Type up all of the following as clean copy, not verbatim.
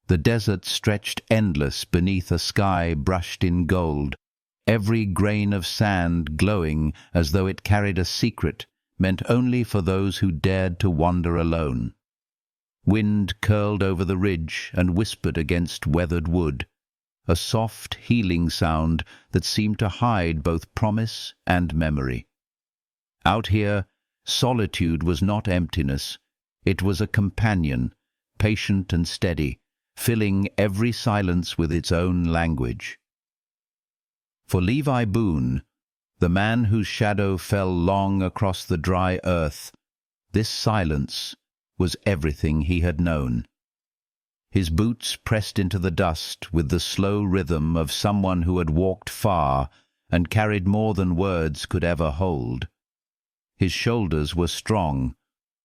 The desert stretched endless beneath a sky brushed in gold, every grain of sand glowing as though it carried a secret meant only for those who dared to wander alone. Wind curled over the ridge and whispered against weathered wood, a soft, healing sound that seemed to hide both promise and memory. Out here, solitude was not emptiness. It was a companion, patient and steady, filling every silence with its own language. For Levi Boone, the man whose shadow fell long across the dry earth, this silence was everything he had known. His boots pressed into the dust with the slow rhythm of someone who had walked far and carried more than words could ever hold. His shoulders were strong,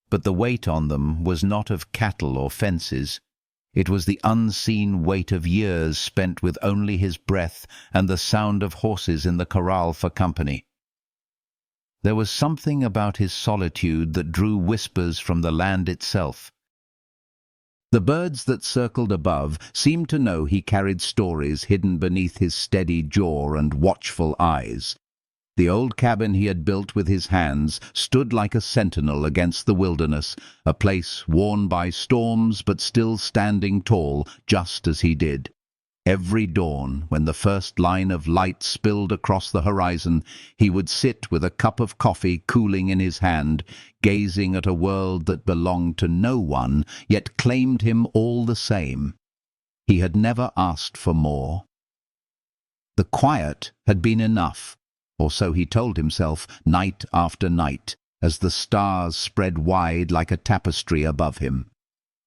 but the weight on them was not of cattle or fences. It was the unseen weight of years spent with only his breath and the sound of horses in the corral for company. There was something about his solitude that drew whispers from the land itself. The birds that circled above seemed to know he carried stories hidden beneath his steady jaw and watchful eyes. The old cabin he had built with his hands stood like a sentinel against the wilderness, a place worn by storms but still standing tall just as he did. Every dawn, when the first line of light spilled across the horizon, he would sit with a cup of coffee cooling in his hand, gazing at a world that belonged to no one, yet claimed him all the same. He had never asked for more. The quiet had been enough, or so he told himself night after night, as the stars spread wide like a tapestry above him.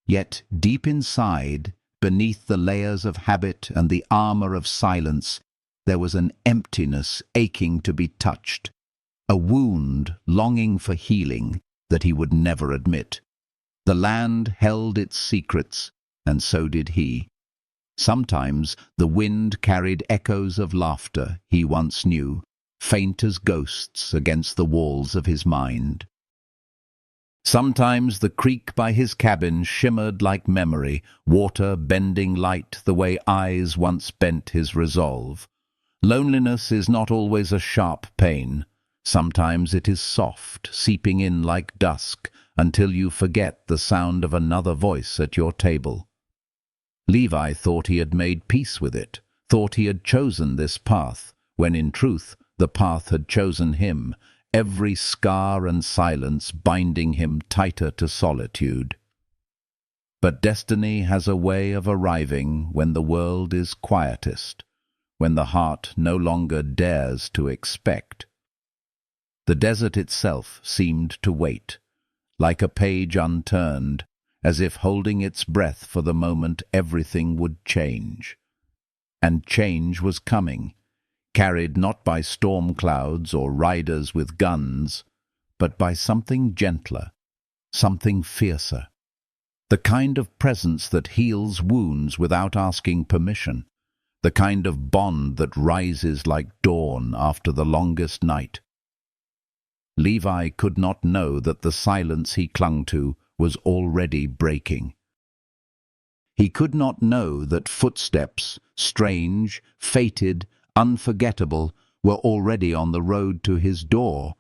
Yet deep inside, beneath the layers of habit and the armor of silence, there was an emptiness aching to be touched, a wound longing for healing that he would never admit. The land held its secrets, and so did he. Sometimes the wind carried echoes of laughter he once knew, faint as ghosts against the walls of his mind. Sometimes the creek by his cabin shimmered like memory, water bending light the way eyes once bent his resolve. Loneliness is not always a sharp pain. Sometimes it is soft, seeping in like dusk, until you forget the sound of another voice at your table. Levi thought he had made peace with it, thought he had chosen this path, when in truth the path had chosen him, every scar and silence binding him tighter to solitude. But destiny has a way of arriving when the world is quietest, when the heart no longer dares to expect. The desert itself seemed to wait, like a page unturned, as if holding its breath for the moment everything would change. And change was coming, carried not by storm clouds or riders with guns, but by something gentler, something fiercer. The kind of presence that heals wounds without asking permission, the kind of bond that rises like dawn after the longest night. Levi could not know that the silence he clung to was already breaking. He could not know that footsteps, strange, fated, unforgettable, were already on the road to his door,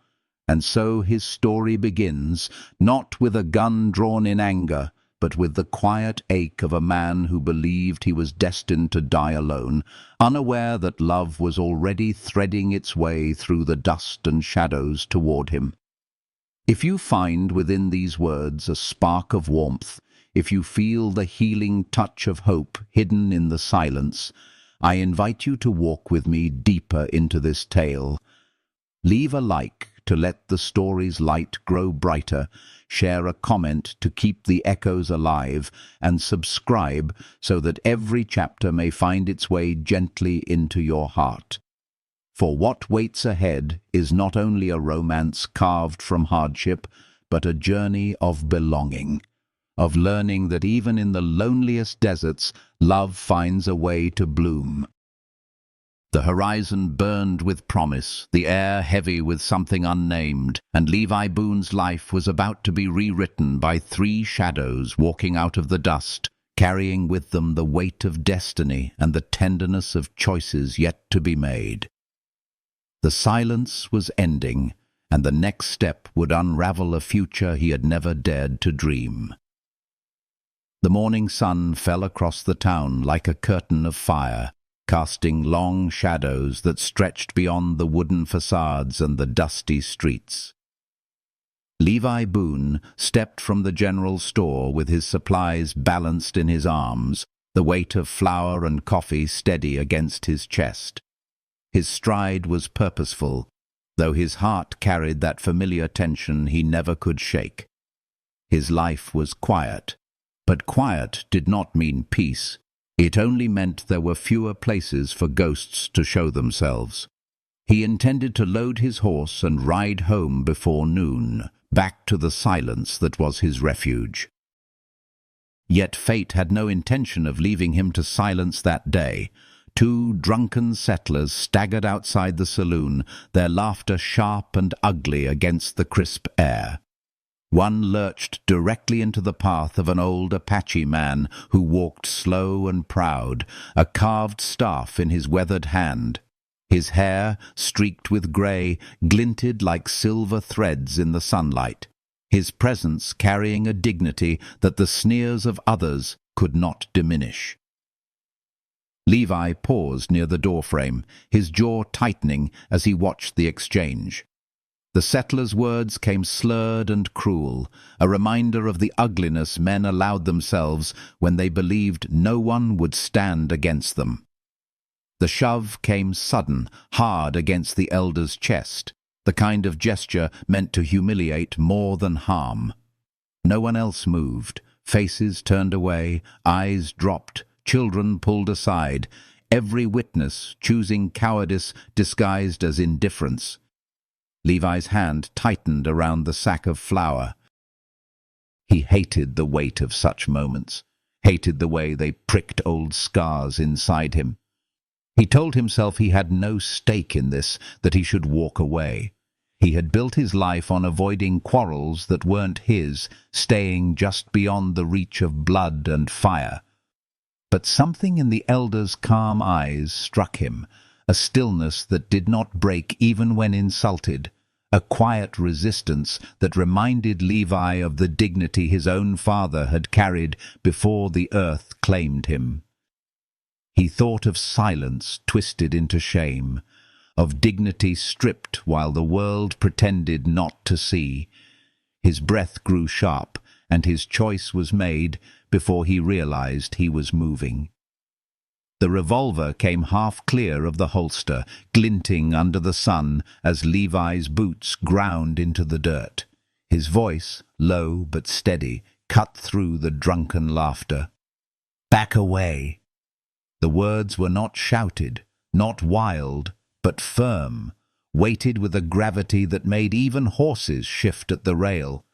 and so his story begins, not with a gun drawn in anger, but with the quiet ache of a man who believed he was destined to die alone, unaware that love was already threading its way through the dust and shadows toward him. If you find within these words a spark of warmth, if you feel the healing touch of hope hidden in the silence, I invite you to walk with me deeper into this tale. Leave a like to let the story's light grow brighter, share a comment to keep the echoes alive, and subscribe so that every chapter may find its way gently into your heart. For what waits ahead is not only a romance carved from hardship, but a journey of belonging, of learning that even in the loneliest deserts, love finds a way to bloom. The horizon burned with promise, the air heavy with something unnamed, and Levi Boone's life was about to be rewritten by three shadows walking out of the dust, carrying with them the weight of destiny and the tenderness of choices yet to be made. The silence was ending, and the next step would unravel a future he had never dared to dream. The morning sun fell across the town like a curtain of fire, casting long shadows that stretched beyond the wooden facades and the dusty streets. Levi Boone stepped from the general store with his supplies balanced in his arms, the weight of flour and coffee steady against his chest. His stride was purposeful, though his heart carried that familiar tension he never could shake. His life was quiet, but quiet did not mean peace. It only meant there were fewer places for ghosts to show themselves. He intended to load his horse and ride home before noon, back to the silence that was his refuge. Yet fate had no intention of leaving him to silence that day. Two drunken settlers staggered outside the saloon, their laughter sharp and ugly against the crisp air. One lurched directly into the path of an old Apache man who walked slow and proud, a carved staff in his weathered hand. His hair, streaked with grey, glinted like silver threads in the sunlight, his presence carrying a dignity that the sneers of others could not diminish. Levi paused near the doorframe, his jaw tightening as he watched the exchange. The settler's words came slurred and cruel, a reminder of the ugliness men allowed themselves when they believed no one would stand against them. The shove came sudden, hard against the elder's chest, the kind of gesture meant to humiliate more than harm. No one else moved, faces turned away, eyes dropped, children pulled aside, every witness choosing cowardice disguised as indifference. Levi's hand tightened around the sack of flour. He hated the weight of such moments, hated the way they pricked old scars inside him. He told himself he had no stake in this, that he should walk away. He had built his life on avoiding quarrels that weren't his, staying just beyond the reach of blood and fire. But something in the elder's calm eyes struck him, a stillness that did not break even when insulted, a quiet resistance that reminded Levi of the dignity his own father had carried before the earth claimed him. He thought of silence twisted into shame, of dignity stripped while the world pretended not to see. His breath grew sharp, and his choice was made before he realized he was moving. The revolver came half clear of the holster, glinting under the sun as Levi's boots ground into the dirt. His voice, low but steady, cut through the drunken laughter. "Back away!" The words were not shouted, not wild, but firm, weighted with a gravity that made even horses shift at the rail.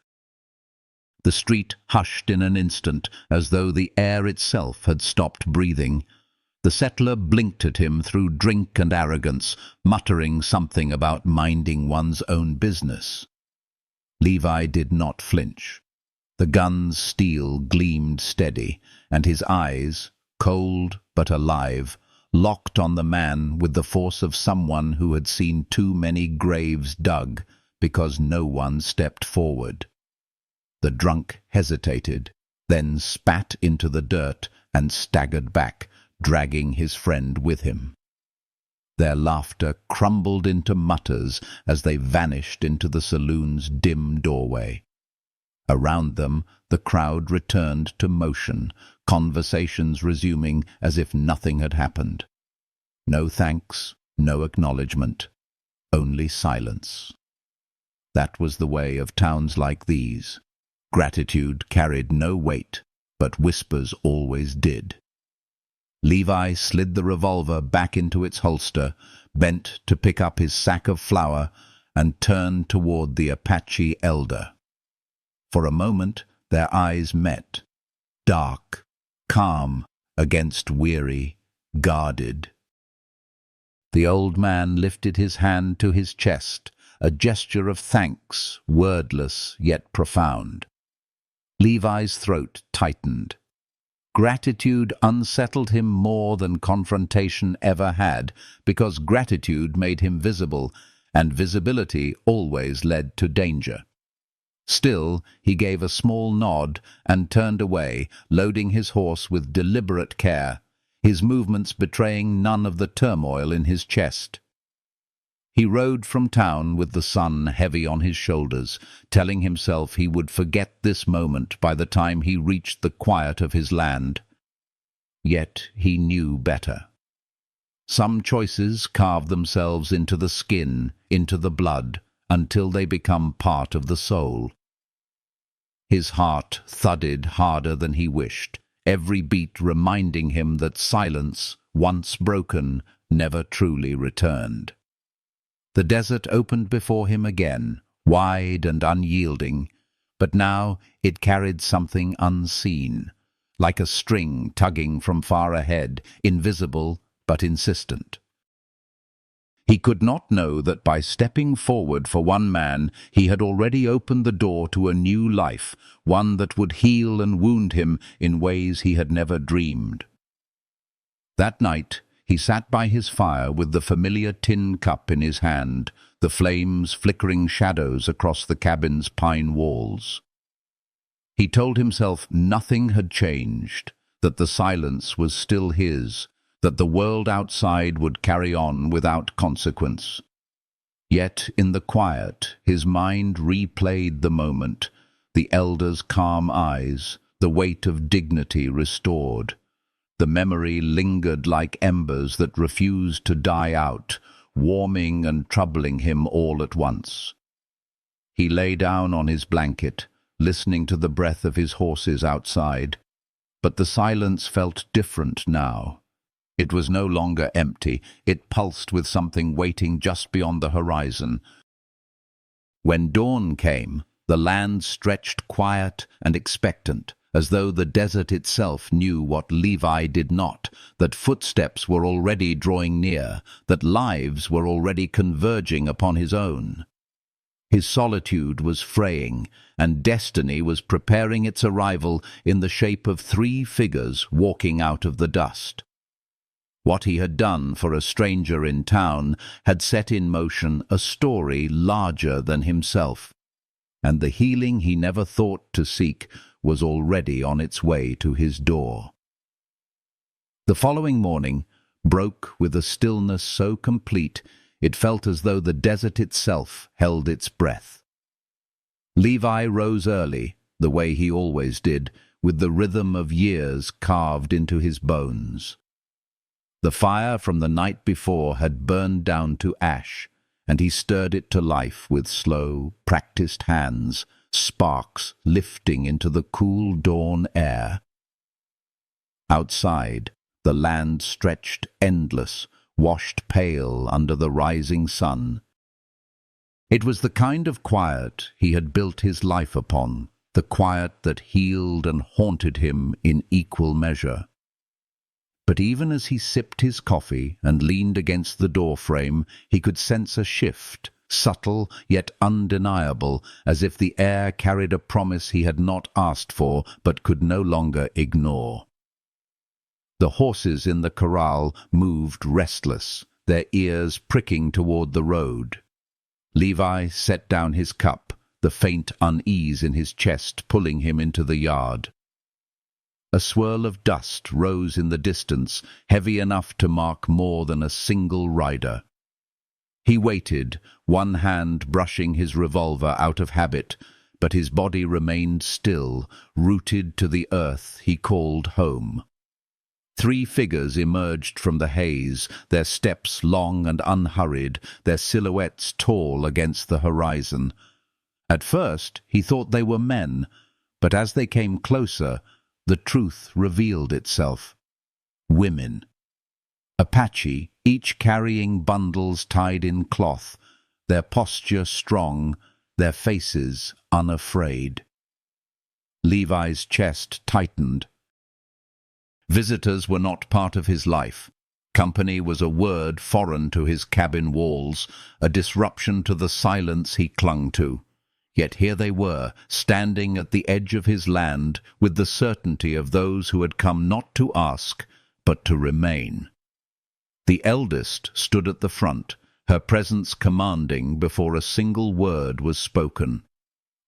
The street hushed in an instant, as though the air itself had stopped breathing. The settler blinked at him through drink and arrogance, muttering something about minding one's own business. Levi did not flinch. The gun's steel gleamed steady, and his eyes, cold but alive, locked on the man with the force of someone who had seen too many graves dug because no one stepped forward. The drunk hesitated, then spat into the dirt and staggered back, dragging his friend with him. Their laughter crumbled into mutters as they vanished into the saloon's dim doorway. Around them, the crowd returned to motion, conversations resuming as if nothing had happened. No thanks, no acknowledgement, only silence. That was the way of towns like these. Gratitude carried no weight, but whispers always did. Levi slid the revolver back into its holster, bent to pick up his sack of flour, and turned toward the Apache elder. For a moment their eyes met, dark, calm, against weary, guarded. The old man lifted his hand to his chest, a gesture of thanks, wordless yet profound. Levi's throat tightened. Gratitude unsettled him more than confrontation ever had, because gratitude made him visible, and visibility always led to danger. Still, he gave a small nod and turned away, loading his horse with deliberate care, his movements betraying none of the turmoil in his chest. He rode from town with the sun heavy on his shoulders, telling himself he would forget this moment by the time he reached the quiet of his land. Yet he knew better. Some choices carve themselves into the skin, into the blood, until they become part of the soul. His heart thudded harder than he wished, every beat reminding him that silence, once broken, never truly returned. The desert opened before him again, wide and unyielding, but now it carried something unseen, like a string tugging from far ahead, invisible but insistent. He could not know that by stepping forward for one man, he had already opened the door to a new life, one that would heal and wound him in ways he had never dreamed. That night, he sat by his fire with the familiar tin cup in his hand, the flames flickering shadows across the cabin's pine walls. He told himself nothing had changed, that the silence was still his, that the world outside would carry on without consequence. Yet in the quiet, his mind replayed the moment, the elder's calm eyes, the weight of dignity restored. The memory lingered like embers that refused to die out, warming and troubling him all at once. He lay down on his blanket, listening to the breath of his horses outside, but the silence felt different now. It was no longer empty, it pulsed with something waiting just beyond the horizon. When dawn came, the land stretched quiet and expectant, as though the desert itself knew what Levi did not, that footsteps were already drawing near, that lives were already converging upon his own. His solitude was fraying, and destiny was preparing its arrival in the shape of 3 figures walking out of the dust. What he had done for a stranger in town had set in motion a story larger than himself, and the healing he never thought to seek was already on its way to his door. The following morning broke with a stillness so complete it felt as though the desert itself held its breath. Levi rose early, the way he always did, with the rhythm of years carved into his bones. The fire from the night before had burned down to ash, and he stirred it to life with slow, practiced hands, sparks lifting into the cool dawn air. Outside, the land stretched endless, washed pale under the rising sun. It was the kind of quiet he had built his life upon, the quiet that healed and haunted him in equal measure. But even as he sipped his coffee and leaned against the doorframe, he could sense a shift, subtle yet undeniable, as if the air carried a promise he had not asked for but could no longer ignore. The horses in the corral moved restless, their ears pricking toward the road. Levi set down his cup, the faint unease in his chest pulling him into the yard. A swirl of dust rose in the distance, heavy enough to mark more than a single rider. He waited, one hand brushing his revolver out of habit, but his body remained still, rooted to the earth he called home. 3 figures emerged from the haze, their steps long and unhurried, their silhouettes tall against the horizon. At first he thought they were men, but as they came closer, the truth revealed itself. Women. Apache, each carrying bundles tied in cloth, their posture strong, their faces unafraid. Levi's chest tightened. Visitors were not part of his life. Company was a word foreign to his cabin walls, a disruption to the silence he clung to. Yet here they were, standing at the edge of his land, with the certainty of those who had come not to ask, but to remain. The eldest stood at the front, her presence commanding before a single word was spoken.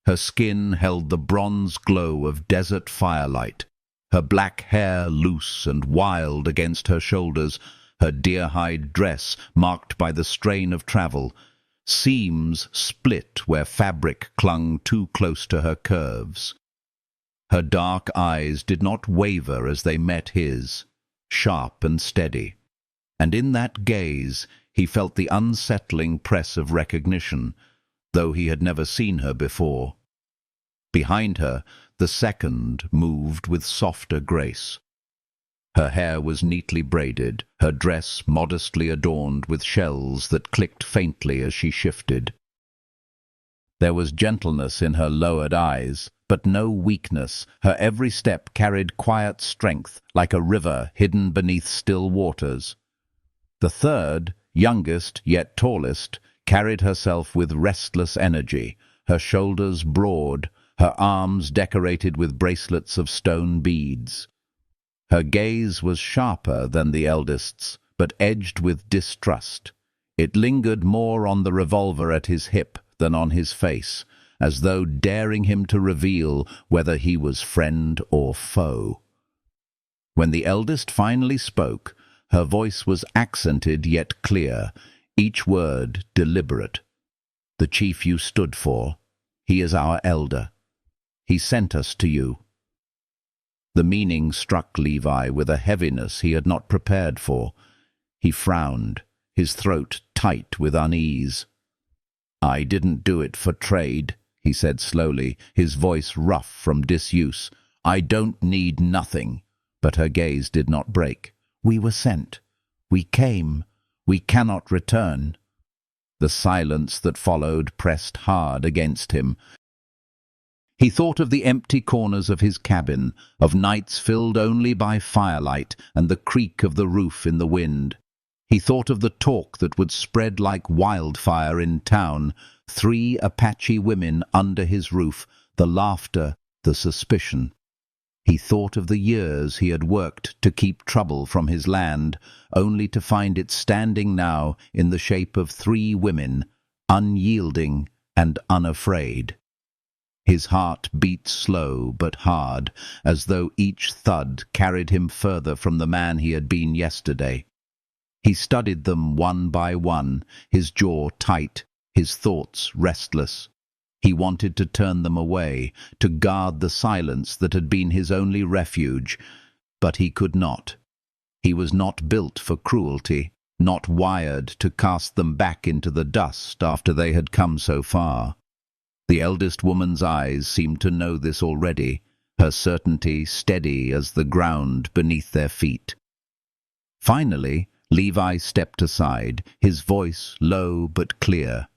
Her skin held the bronze glow of desert firelight, her black hair loose and wild against her shoulders, her deer-hide dress marked by the strain of travel, seams split where fabric clung too close to her curves. Her dark eyes did not waver as they met his, sharp and steady, and in that gaze he felt the unsettling press of recognition, though he had never seen her before. Behind her, the second moved with softer grace. Her hair was neatly braided, her dress modestly adorned with shells that clicked faintly as she shifted. There was gentleness in her lowered eyes, but no weakness. Her every step carried quiet strength, like a river hidden beneath still waters. The third, youngest yet tallest, carried herself with restless energy, her shoulders broad, her arms decorated with bracelets of stone beads. Her gaze was sharper than the eldest's, but edged with distrust. It lingered more on the revolver at his hip than on his face, as though daring him to reveal whether he was friend or foe. When the eldest finally spoke, her voice was accented yet clear, each word deliberate. "The chief you stood for, he is our elder. He sent us to you." The meaning struck Levi with a heaviness he had not prepared for. He frowned, his throat tight with unease. "I didn't do it for trade," he said slowly, his voice rough from disuse. "I don't need nothing." But her gaze did not break. "We were sent. We came. We cannot return." The silence that followed pressed hard against him. He thought of the empty corners of his cabin, of nights filled only by firelight and the creak of the roof in the wind. He thought of the talk that would spread like wildfire in town, 3 Apache women under his roof, the laughter, the suspicion. He thought of the years he had worked to keep trouble from his land, only to find it standing now in the shape of 3 women, unyielding and unafraid. His heart beat slow but hard, as though each thud carried him further from the man he had been yesterday. He studied them one by one, his jaw tight, his thoughts restless. He wanted to turn them away, to guard the silence that had been his only refuge, but he could not. He was not built for cruelty, not wired to cast them back into the dust after they had come so far. The eldest woman's eyes seemed to know this already, her certainty steady as the ground beneath their feet. Finally, Levi stepped aside, his voice low but clear.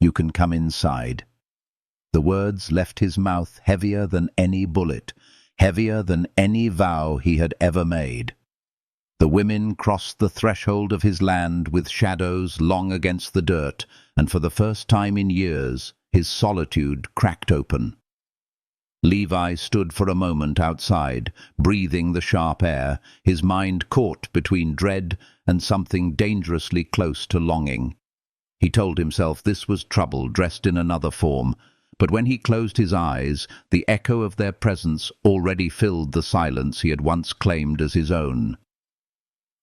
"You can come inside." The words left his mouth heavier than any bullet, heavier than any vow he had ever made. The women crossed the threshold of his land with shadows long against the dirt, and for the first time in years, his solitude cracked open. Levi stood for a moment outside, breathing the sharp air, his mind caught between dread and something dangerously close to longing. He told himself this was trouble dressed in another form, but when he closed his eyes, the echo of their presence already filled the silence he had once claimed as his own.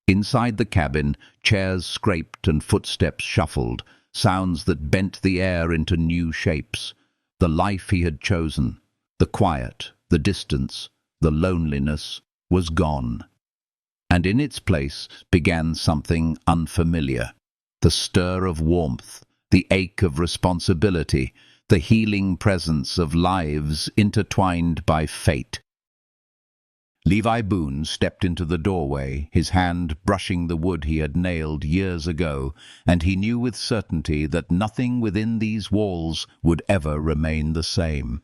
Inside the cabin, chairs scraped and footsteps shuffled, sounds that bent the air into new shapes. The life he had chosen, the quiet, the distance, the loneliness, was gone. And in its place began something unfamiliar. The stir of warmth, the ache of responsibility, the healing presence of lives intertwined by fate. Levi Boone stepped into the doorway, his hand brushing the wood he had nailed years ago, and he knew with certainty that nothing within these walls would ever remain the same.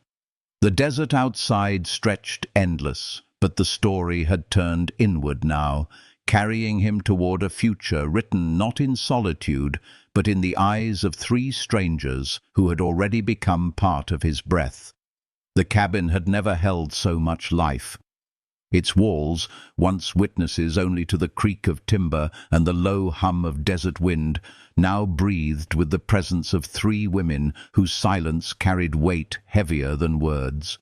The desert outside stretched endless, but the story had turned inward now, carrying him toward a future written not in solitude, but in the eyes of three strangers who had already become part of his breath. The cabin had never held so much life. Its walls, once witnesses only to the creak of timber and the low hum of desert wind, now breathed with the presence of three women whose silence carried weight heavier than words.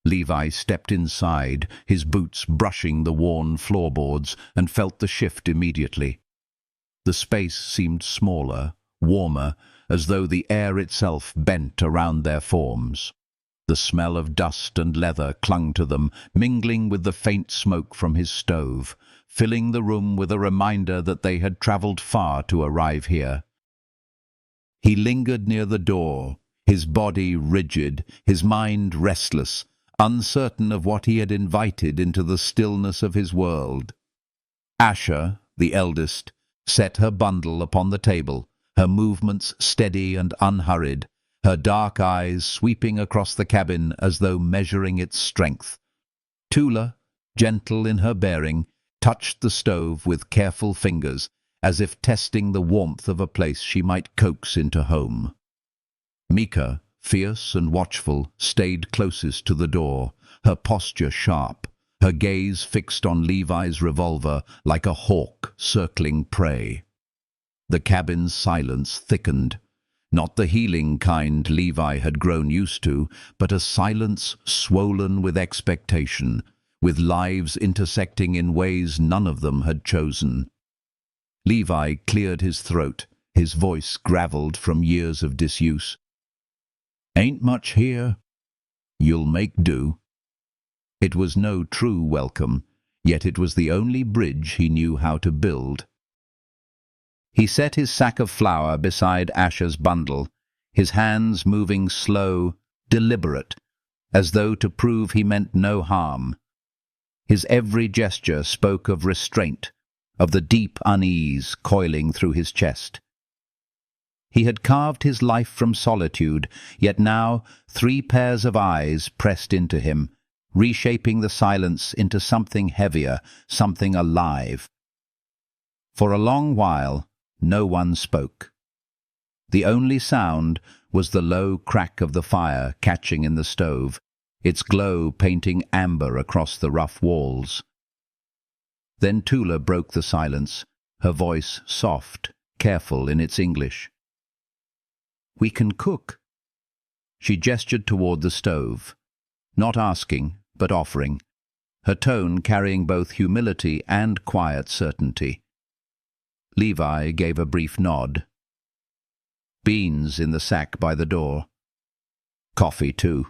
Levi stepped inside, his boots brushing the worn floorboards, and felt the shift immediately. The space seemed smaller, warmer, as though the air itself bent around their forms. The smell of dust and leather clung to them, mingling with the faint smoke from his stove, filling the room with a reminder that they had travelled far to arrive here. He lingered near the door, his body rigid, his mind restless, uncertain of what he had invited into the stillness of his world. Asha, the eldest, set her bundle upon the table, her movements steady and unhurried, her dark eyes sweeping across the cabin as though measuring its strength. Tula, gentle in her bearing, touched the stove with careful fingers, as if testing the warmth of a place she might coax into home. Mika, fierce and watchful, stayed closest to the door, her posture sharp, her gaze fixed on Levi's revolver like a hawk circling prey. The cabin's silence thickened, not the healing kind Levi had grown used to, but a silence swollen with expectation, with lives intersecting in ways none of them had chosen. Levi cleared his throat, his voice gravelled from years of disuse. "Ain't much here. You'll make do." It was no true welcome, yet it was the only bridge he knew how to build. He set his sack of flour beside Asha's bundle, his hands moving slow, deliberate, as though to prove he meant no harm. His every gesture spoke of restraint, of the deep unease coiling through his chest. He had carved his life from solitude, yet now 3 pairs of eyes pressed into him, reshaping the silence into something heavier, something alive. For a long while, no one spoke. The only sound was the low crack of the fire catching in the stove, its glow painting amber across the rough walls. Then Tula broke the silence, her voice soft, careful in its English. "We can cook." She gestured toward the stove, not asking, but offering, her tone carrying both humility and quiet certainty. Levi gave a brief nod. "Beans in the sack by the door. Coffee, too.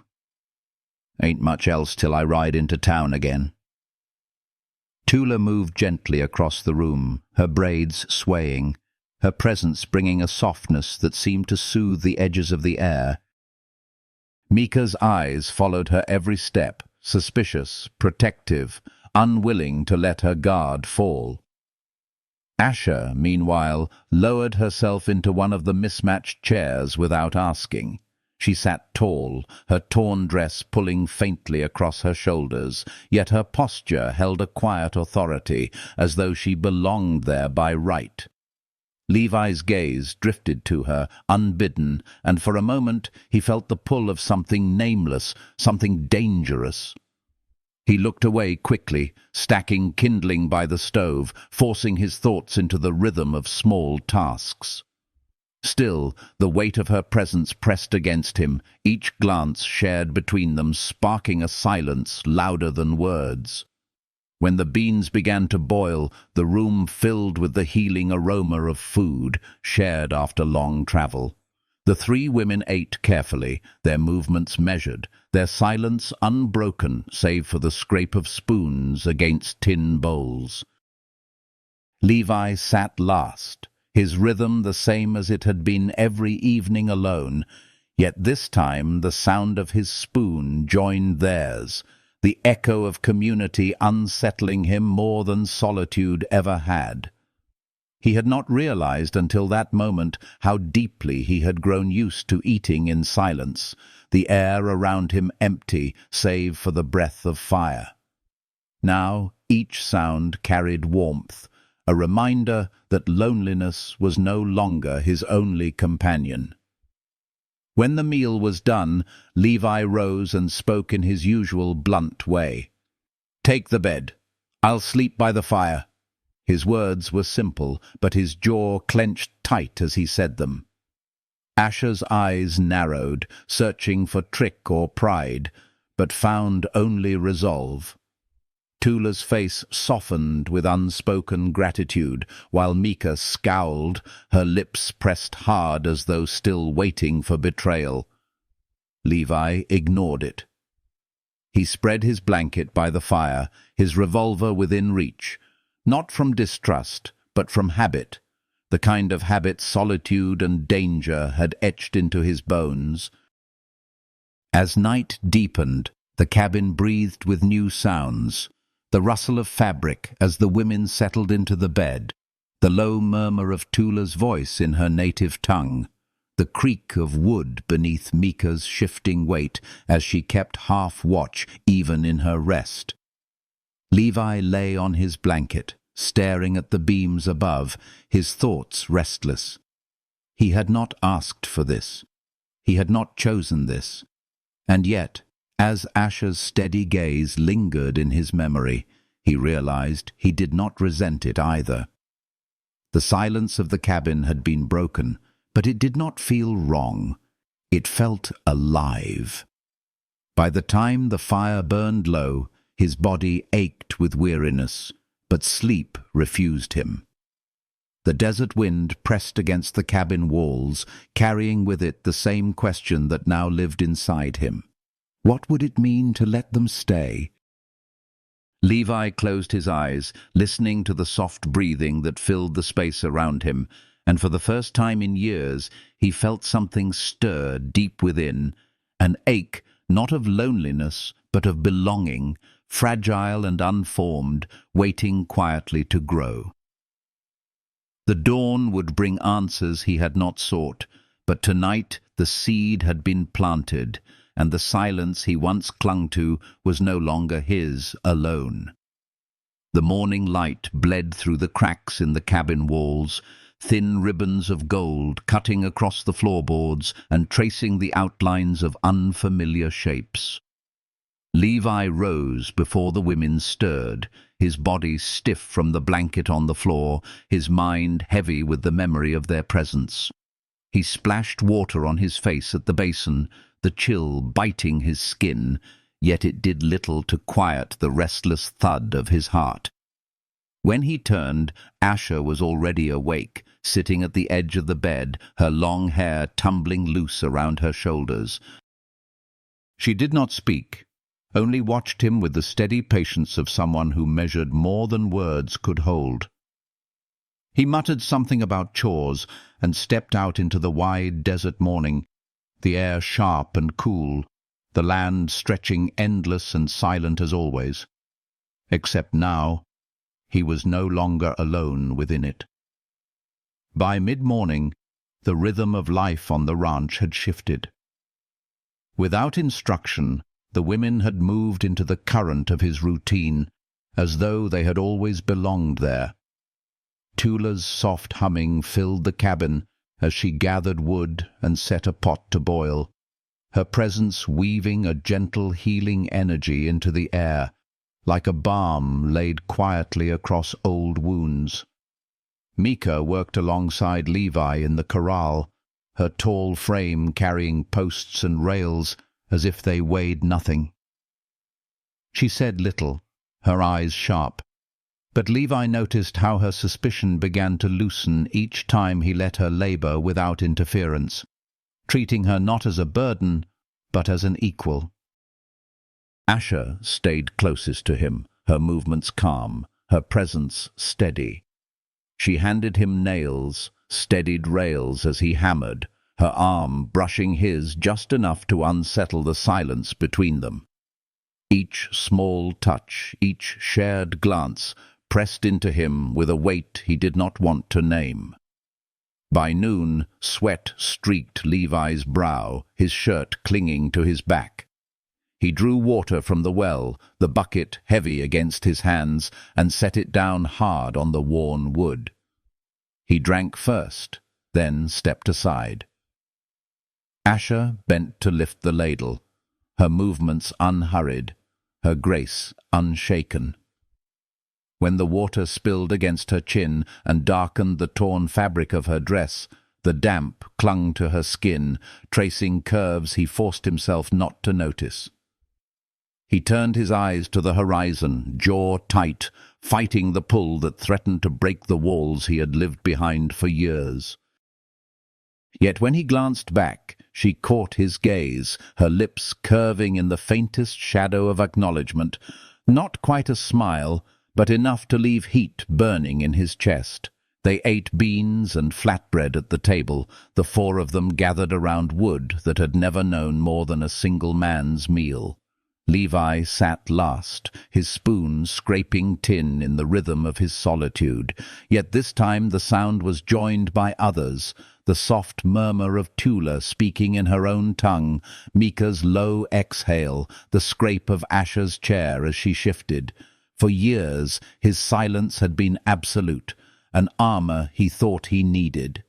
Ain't much else till I ride into town again." Tula moved gently across the room, her braids swaying, her presence bringing a softness that seemed to soothe the edges of the air. Mika's eyes followed her every step, suspicious, protective, unwilling to let her guard fall. Asha, meanwhile, lowered herself into one of the mismatched chairs without asking. She sat tall, her torn dress pulling faintly across her shoulders, yet her posture held a quiet authority, as though she belonged there by right. Levi's gaze drifted to her, unbidden, and for a moment he felt the pull of something nameless, something dangerous. He looked away quickly, stacking kindling by the stove, forcing his thoughts into the rhythm of small tasks. Still, the weight of her presence pressed against him, each glance shared between them sparking a silence louder than words. When the beans began to boil, the room filled with the healing aroma of food, shared after long travel. The 3 women ate carefully, their movements measured, their silence unbroken save for the scrape of spoons against tin bowls. Levi sat last, his rhythm the same as it had been every evening alone, yet this time the sound of his spoon joined theirs, the echo of community unsettling him more than solitude ever had. He had not realized until that moment how deeply he had grown used to eating in silence, the air around him empty save for the breath of fire. Now each sound carried warmth, a reminder that loneliness was no longer his only companion. When the meal was done, Levi rose and spoke in his usual blunt way. "Take the bed. I'll sleep by the fire." His words were simple, but his jaw clenched tight as he said them. Asher's eyes narrowed, searching for trick or pride, but found only resolve. Tula's face softened with unspoken gratitude, while Mika scowled, her lips pressed hard as though still waiting for betrayal. Levi ignored it. He spread his blanket by the fire, his revolver within reach, not from distrust, but from habit, the kind of habit solitude and danger had etched into his bones. As night deepened, the cabin breathed with new sounds. The rustle of fabric as the women settled into the bed, the low murmur of Tula's voice in her native tongue, the creak of wood beneath Mika's shifting weight as she kept half watch even in her rest. Levi lay on his blanket, staring at the beams above, his thoughts restless. He had not asked for this. He had not chosen this. And yet, as Asher's steady gaze lingered in his memory, he realized he did not resent it either. The silence of the cabin had been broken, but it did not feel wrong. It felt alive. By the time the fire burned low, his body ached with weariness, but sleep refused him. The desert wind pressed against the cabin walls, carrying with it the same question that now lived inside him. What would it mean to let them stay? Levi closed his eyes, listening to the soft breathing that filled the space around him, and for the first time in years he felt something stir deep within, an ache not of loneliness but of belonging, fragile and unformed, waiting quietly to grow. The dawn would bring answers he had not sought, but tonight the seed had been planted, and the silence he once clung to was no longer his alone. The morning light bled through the cracks in the cabin walls, thin ribbons of gold cutting across the floorboards and tracing the outlines of unfamiliar shapes. Levi rose before the women stirred, his body stiff from the blanket on the floor, his mind heavy with the memory of their presence. He splashed water on his face at the basin, the chill biting his skin, yet it did little to quiet the restless thud of his heart. When he turned, Asher was already awake, sitting at the edge of the bed, her long hair tumbling loose around her shoulders. She did not speak, only watched him with the steady patience of someone who measured more than words could hold. He muttered something about chores and stepped out into the wide desert morning, the air sharp and cool, the land stretching endless and silent as always. Except now, he was no longer alone within it. By mid-morning, the rhythm of life on the ranch had shifted. Without instruction, the women had moved into the current of his routine, as though they had always belonged there. Tula's soft humming filled the cabin as she gathered wood and set a pot to boil, her presence weaving a gentle healing energy into the air, like a balm laid quietly across old wounds. Mika worked alongside Levi in the corral, her tall frame carrying posts and rails as if they weighed nothing. She said little, her eyes sharp, but Levi noticed how her suspicion began to loosen each time he let her labor without interference, treating her not as a burden, but as an equal. Asher stayed closest to him, her movements calm, her presence steady. She handed him nails, steadied rails as he hammered, her arm brushing his just enough to unsettle the silence between them. Each small touch, each shared glance, pressed into him with a weight he did not want to name. By noon, sweat streaked Levi's brow, his shirt clinging to his back. He drew water from the well, the bucket heavy against his hands, and set it down hard on the worn wood. He drank first, then stepped aside. Asha bent to lift the ladle, her movements unhurried, her grace unshaken. When the water spilled against her chin and darkened the torn fabric of her dress, the damp clung to her skin, tracing curves he forced himself not to notice. He turned his eyes to the horizon, jaw tight, fighting the pull that threatened to break the walls he had lived behind for years. Yet when he glanced back, she caught his gaze, her lips curving in the faintest shadow of acknowledgement, not quite a smile, but enough to leave heat burning in his chest. They ate beans and flatbread at the table, the four of them gathered around wood that had never known more than a single man's meal. Levi sat last, his spoon scraping tin in the rhythm of his solitude, yet this time the sound was joined by others, the soft murmur of Tula speaking in her own tongue, Mika's low exhale, the scrape of Asha's chair as she shifted. For years his silence had been absolute, an armor he thought he needed.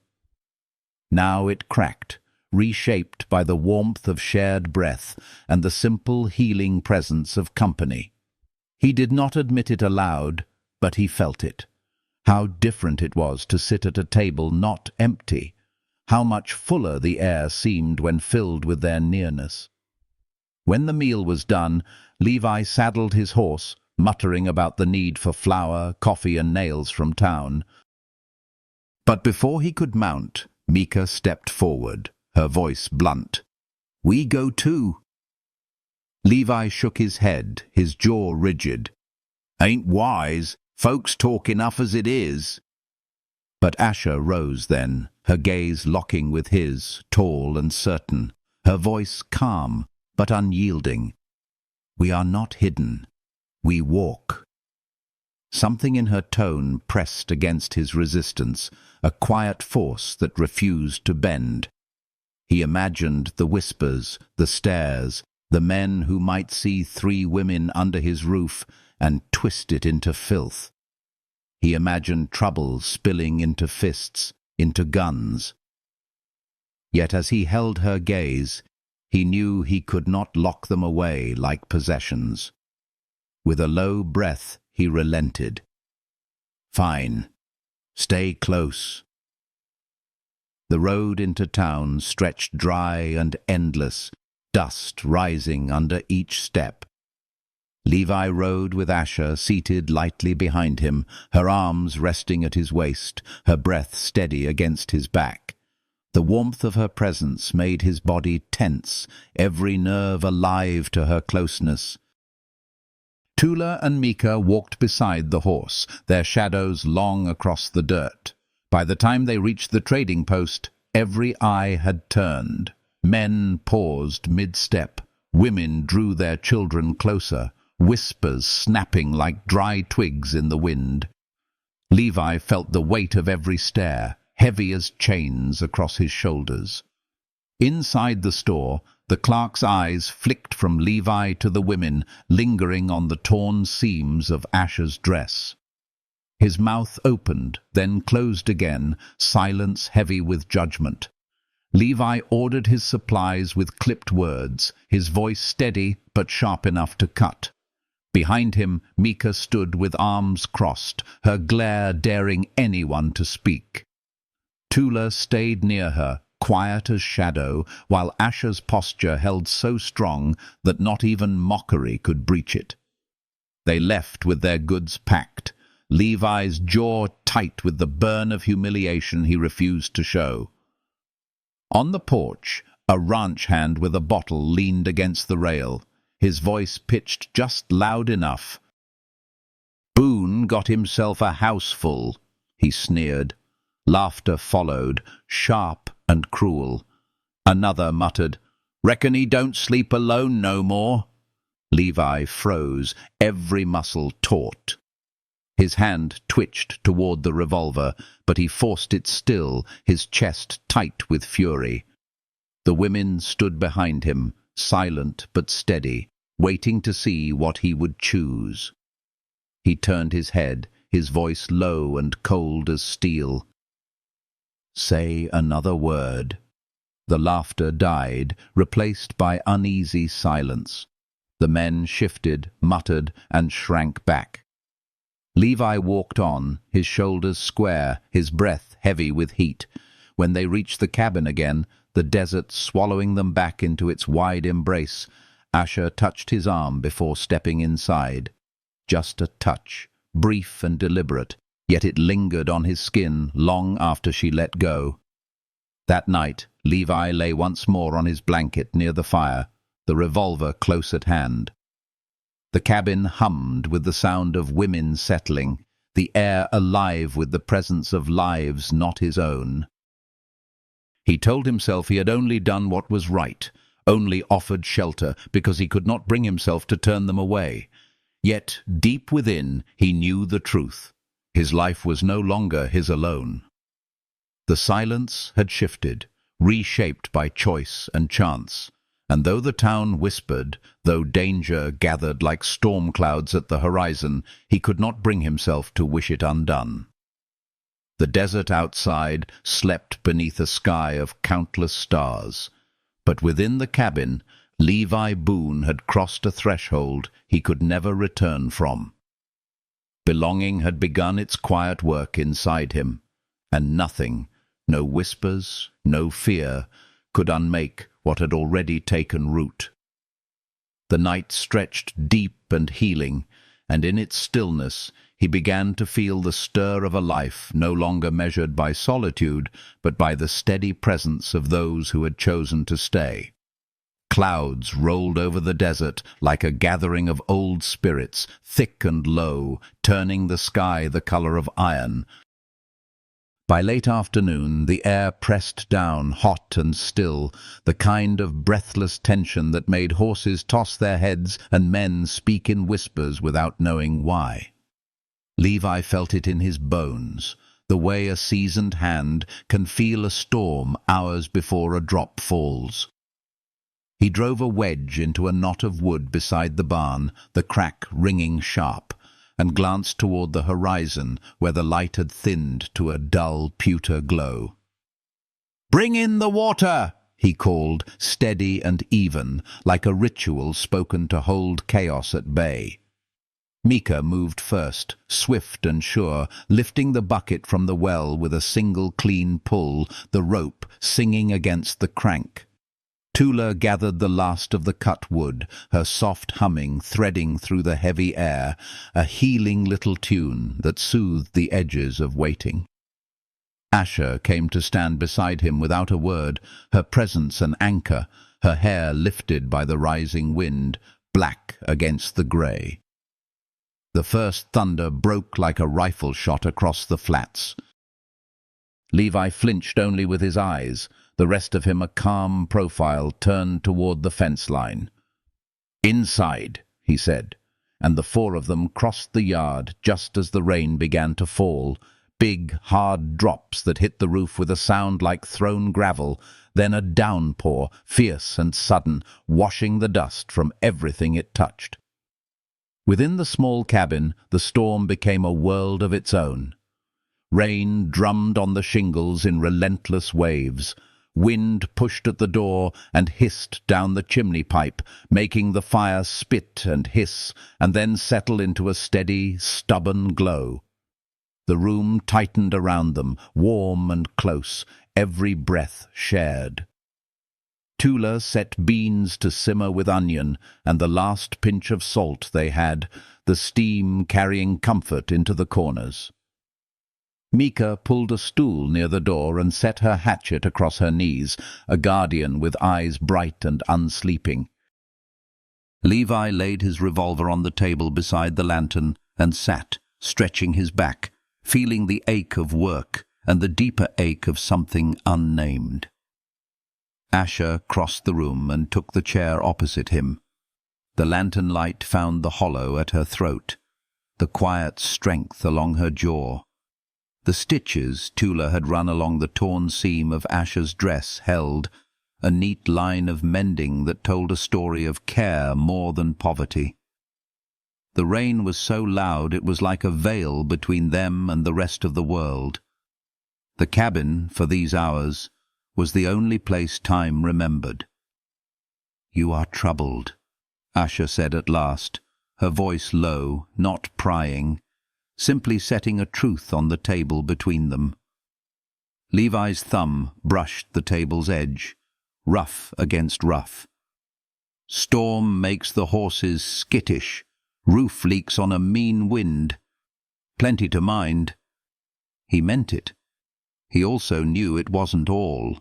Now it cracked, reshaped by the warmth of shared breath and the simple healing presence of company. He did not admit it aloud, but he felt it. How different it was to sit at a table not empty, how much fuller the air seemed when filled with their nearness. When the meal was done, Levi saddled his horse, muttering about the need for flour, coffee, and nails from town. But before he could mount, Mika stepped forward, her voice blunt. "We go too." Levi shook his head, his jaw rigid. "Ain't wise. Folks talk enough as it is." But Asha rose then, her gaze locking with his, tall and certain, her voice calm but unyielding. "We are not hidden. We walk." Something in her tone pressed against his resistance, a quiet force that refused to bend. He imagined the whispers, the stares, the men who might see 3 women under his roof and twist it into filth. He imagined trouble spilling into fists, into guns. Yet as he held her gaze, he knew he could not lock them away like possessions. With a low breath, he relented. "Fine. Stay close." The road into town stretched dry and endless, dust rising under each step. Levi rode with Asha seated lightly behind him, her arms resting at his waist, her breath steady against his back. The warmth of her presence made his body tense, every nerve alive to her closeness. Tula and Mika walked beside the horse, their shadows long across the dirt. By the time they reached the trading post, every eye had turned. Men paused mid-step. Women drew their children closer, whispers snapping like dry twigs in the wind. Levi felt the weight of every stare, heavy as chains across his shoulders. Inside the store, the clerk's eyes flicked from Levi to the women, lingering on the torn seams of Asha's dress. His mouth opened, then closed again, silence heavy with judgment. Levi ordered his supplies with clipped words, his voice steady but sharp enough to cut. Behind him, Mika stood with arms crossed, her glare daring anyone to speak. Tula stayed near her, quiet as shadow, while Asha's posture held so strong that not even mockery could breach it. They left with their goods packed, Levi's jaw tight with the burn of humiliation he refused to show. On the porch, a ranch hand with a bottle leaned against the rail, his voice pitched just loud enough. "Boone got himself a houseful," he sneered. Laughter followed, sharp and cruel. Another muttered, "Reckon he don't sleep alone no more." Levi froze, every muscle taut. His hand twitched toward the revolver, but he forced it still, his chest tight with fury. The women stood behind him, silent but steady, waiting to see what he would choose. He turned his head, his voice low and cold as steel. "Say another word." The laughter died, replaced by uneasy silence. The men shifted, muttered, and shrank back. Levi walked on, his shoulders square, his breath heavy with heat. When they reached the cabin again, the desert swallowing them back into its wide embrace, Asher touched his arm before stepping inside. Just a touch, brief and deliberate, yet it lingered on his skin long after she let go. That night, Levi lay once more on his blanket near the fire, the revolver close at hand. The cabin hummed with the sound of women settling, the air alive with the presence of lives not his own. He told himself he had only done what was right, only offered shelter because he could not bring himself to turn them away. Yet, deep within, he knew the truth. His life was no longer his alone. The silence had shifted, reshaped by choice and chance, and though the town whispered, though danger gathered like storm clouds at the horizon, he could not bring himself to wish it undone. The desert outside slept beneath a sky of countless stars, but within the cabin, Levi Boone had crossed a threshold he could never return from. Belonging had begun its quiet work inside him, and nothing, no whispers, no fear, could unmake what had already taken root. The night stretched deep and healing, and in its stillness he began to feel the stir of a life no longer measured by solitude, but by the steady presence of those who had chosen to stay. Clouds rolled over the desert like a gathering of old spirits, thick and low, turning the sky the color of iron. By late afternoon, the air pressed down, hot and still, the kind of breathless tension that made horses toss their heads and men speak in whispers without knowing why. Levi felt it in his bones, the way a seasoned hand can feel a storm hours before a drop falls. He drove a wedge into a knot of wood beside the barn, the crack ringing sharp, and glanced toward the horizon where the light had thinned to a dull pewter glow. "Bring in the water!" he called, steady and even, like a ritual spoken to hold chaos at bay. Mika moved first, swift and sure, lifting the bucket from the well with a single clean pull, the rope singing against the crank. Tula gathered the last of the cut wood, her soft humming threading through the heavy air, a healing little tune that soothed the edges of waiting. Asher came to stand beside him without a word, her presence an anchor, her hair lifted by the rising wind, black against the grey. The first thunder broke like a rifle shot across the flats. Levi flinched only with his eyes, the rest of him a calm profile turned toward the fence line. "Inside," he said, and the four of them crossed the yard just as the rain began to fall, big, hard drops that hit the roof with a sound like thrown gravel, then a downpour, fierce and sudden, washing the dust from everything it touched. Within the small cabin, the storm became a world of its own. Rain drummed on the shingles in relentless waves. Wind pushed at the door and hissed down the chimney pipe, making the fire spit and hiss, and then settle into a steady, stubborn glow. The room tightened around them, warm and close, every breath shared. Tula set beans to simmer with onion, and the last pinch of salt they had, the steam carrying comfort into the corners. Mika pulled a stool near the door and set her hatchet across her knees, a guardian with eyes bright and unsleeping. Levi laid his revolver on the table beside the lantern and sat, stretching his back, feeling the ache of work and the deeper ache of something unnamed. Asher crossed the room and took the chair opposite him. The lantern light found the hollow at her throat, the quiet strength along her jaw. The stitches Tula had run along the torn seam of Asher's dress held, a neat line of mending that told a story of care more than poverty. The rain was so loud it was like a veil between them and the rest of the world. The cabin, for these hours, was the only place time remembered. "You are troubled," Asha said at last, her voice low, not prying, simply setting a truth on the table between them. Levi's thumb brushed the table's edge, rough against rough. "Storm makes the horses skittish. Roof leaks on a mean wind. Plenty to mind." He meant it. He also knew it wasn't all.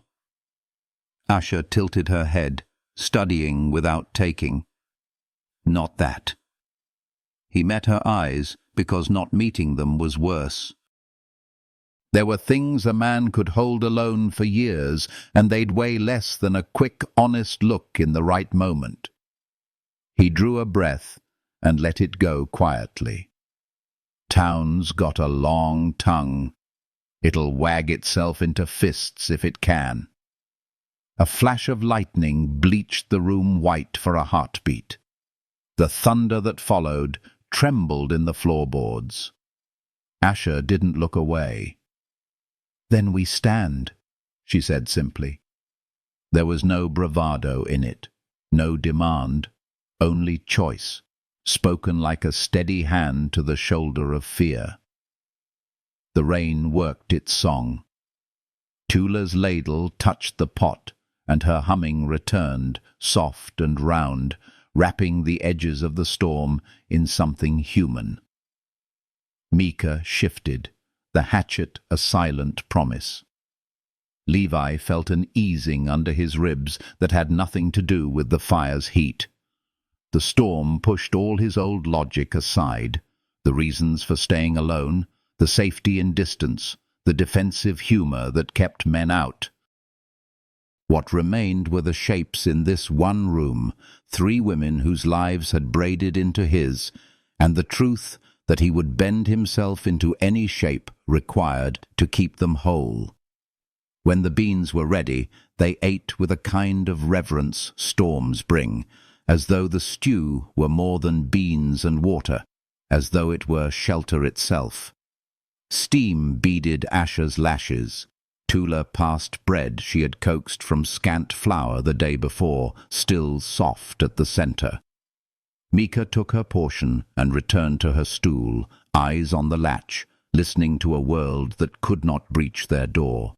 Asha tilted her head, studying without taking. "Not that." He met her eyes, because not meeting them was worse. There were things a man could hold alone for years, and they'd weigh less than a quick, honest look in the right moment. He drew a breath and let it go quietly. "Town's got a long tongue. It'll wag itself into fists if it can." A flash of lightning bleached the room white for a heartbeat. The thunder that followed trembled in the floorboards. Asha didn't look away. "Then we stand," she said simply. There was no bravado in it, no demand, only choice, spoken like a steady hand to the shoulder of fear. The rain worked its song. Tula's ladle touched the pot, and her humming returned, soft and round, wrapping the edges of the storm in something human. Mika shifted, the hatchet a silent promise. Levi felt an easing under his ribs that had nothing to do with the fire's heat. The storm pushed all his old logic aside, the reasons for staying alone, the safety in distance, the defensive humor that kept men out. What remained were the shapes in this one room, 3 women whose lives had braided into his, and the truth that he would bend himself into any shape required to keep them whole. When the beans were ready, they ate with a kind of reverence storms bring, as though the stew were more than beans and water, as though it were shelter itself. Steam beaded Asha's lashes. Tula passed bread she had coaxed from scant flour the day before, still soft at the center. Mika took her portion and returned to her stool, eyes on the latch, listening to a world that could not breach their door.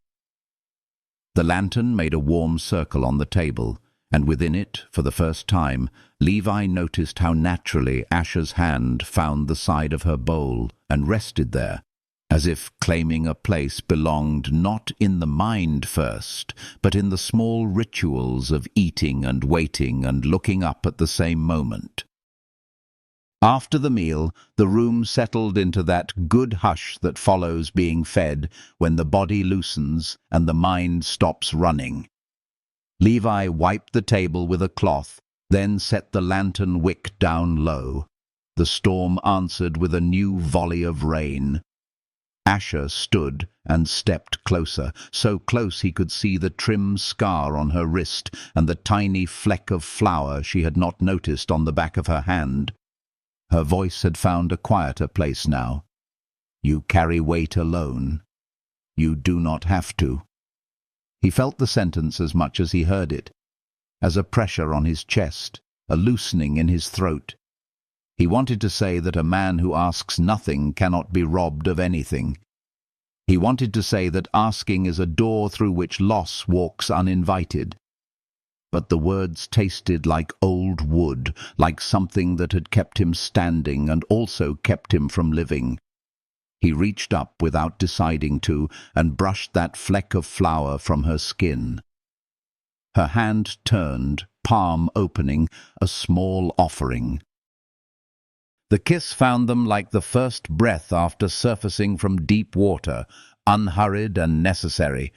The lantern made a warm circle on the table, and within it, for the first time, Levi noticed how naturally Asha's hand found the side of her bowl and rested there, as if claiming a place belonged not in the mind first, but in the small rituals of eating and waiting and looking up at the same moment. After the meal, the room settled into that good hush that follows being fed when the body loosens and the mind stops running. Levi wiped the table with a cloth, then set the lantern wick down low. The storm answered with a new volley of rain. Asha stood and stepped closer, so close he could see the trim scar on her wrist and the tiny fleck of flour she had not noticed on the back of her hand. Her voice had found a quieter place now. "You carry weight alone. You do not have to." He felt the sentence as much as he heard it, as a pressure on his chest, a loosening in his throat. He wanted to say that a man who asks nothing cannot be robbed of anything. He wanted to say that asking is a door through which loss walks uninvited. But the words tasted like old wood, like something that had kept him standing and also kept him from living. He reached up without deciding to and brushed that fleck of flour from her skin. Her hand turned, palm opening, a small offering. The kiss found them like the first breath after surfacing from deep water, unhurried and necessary.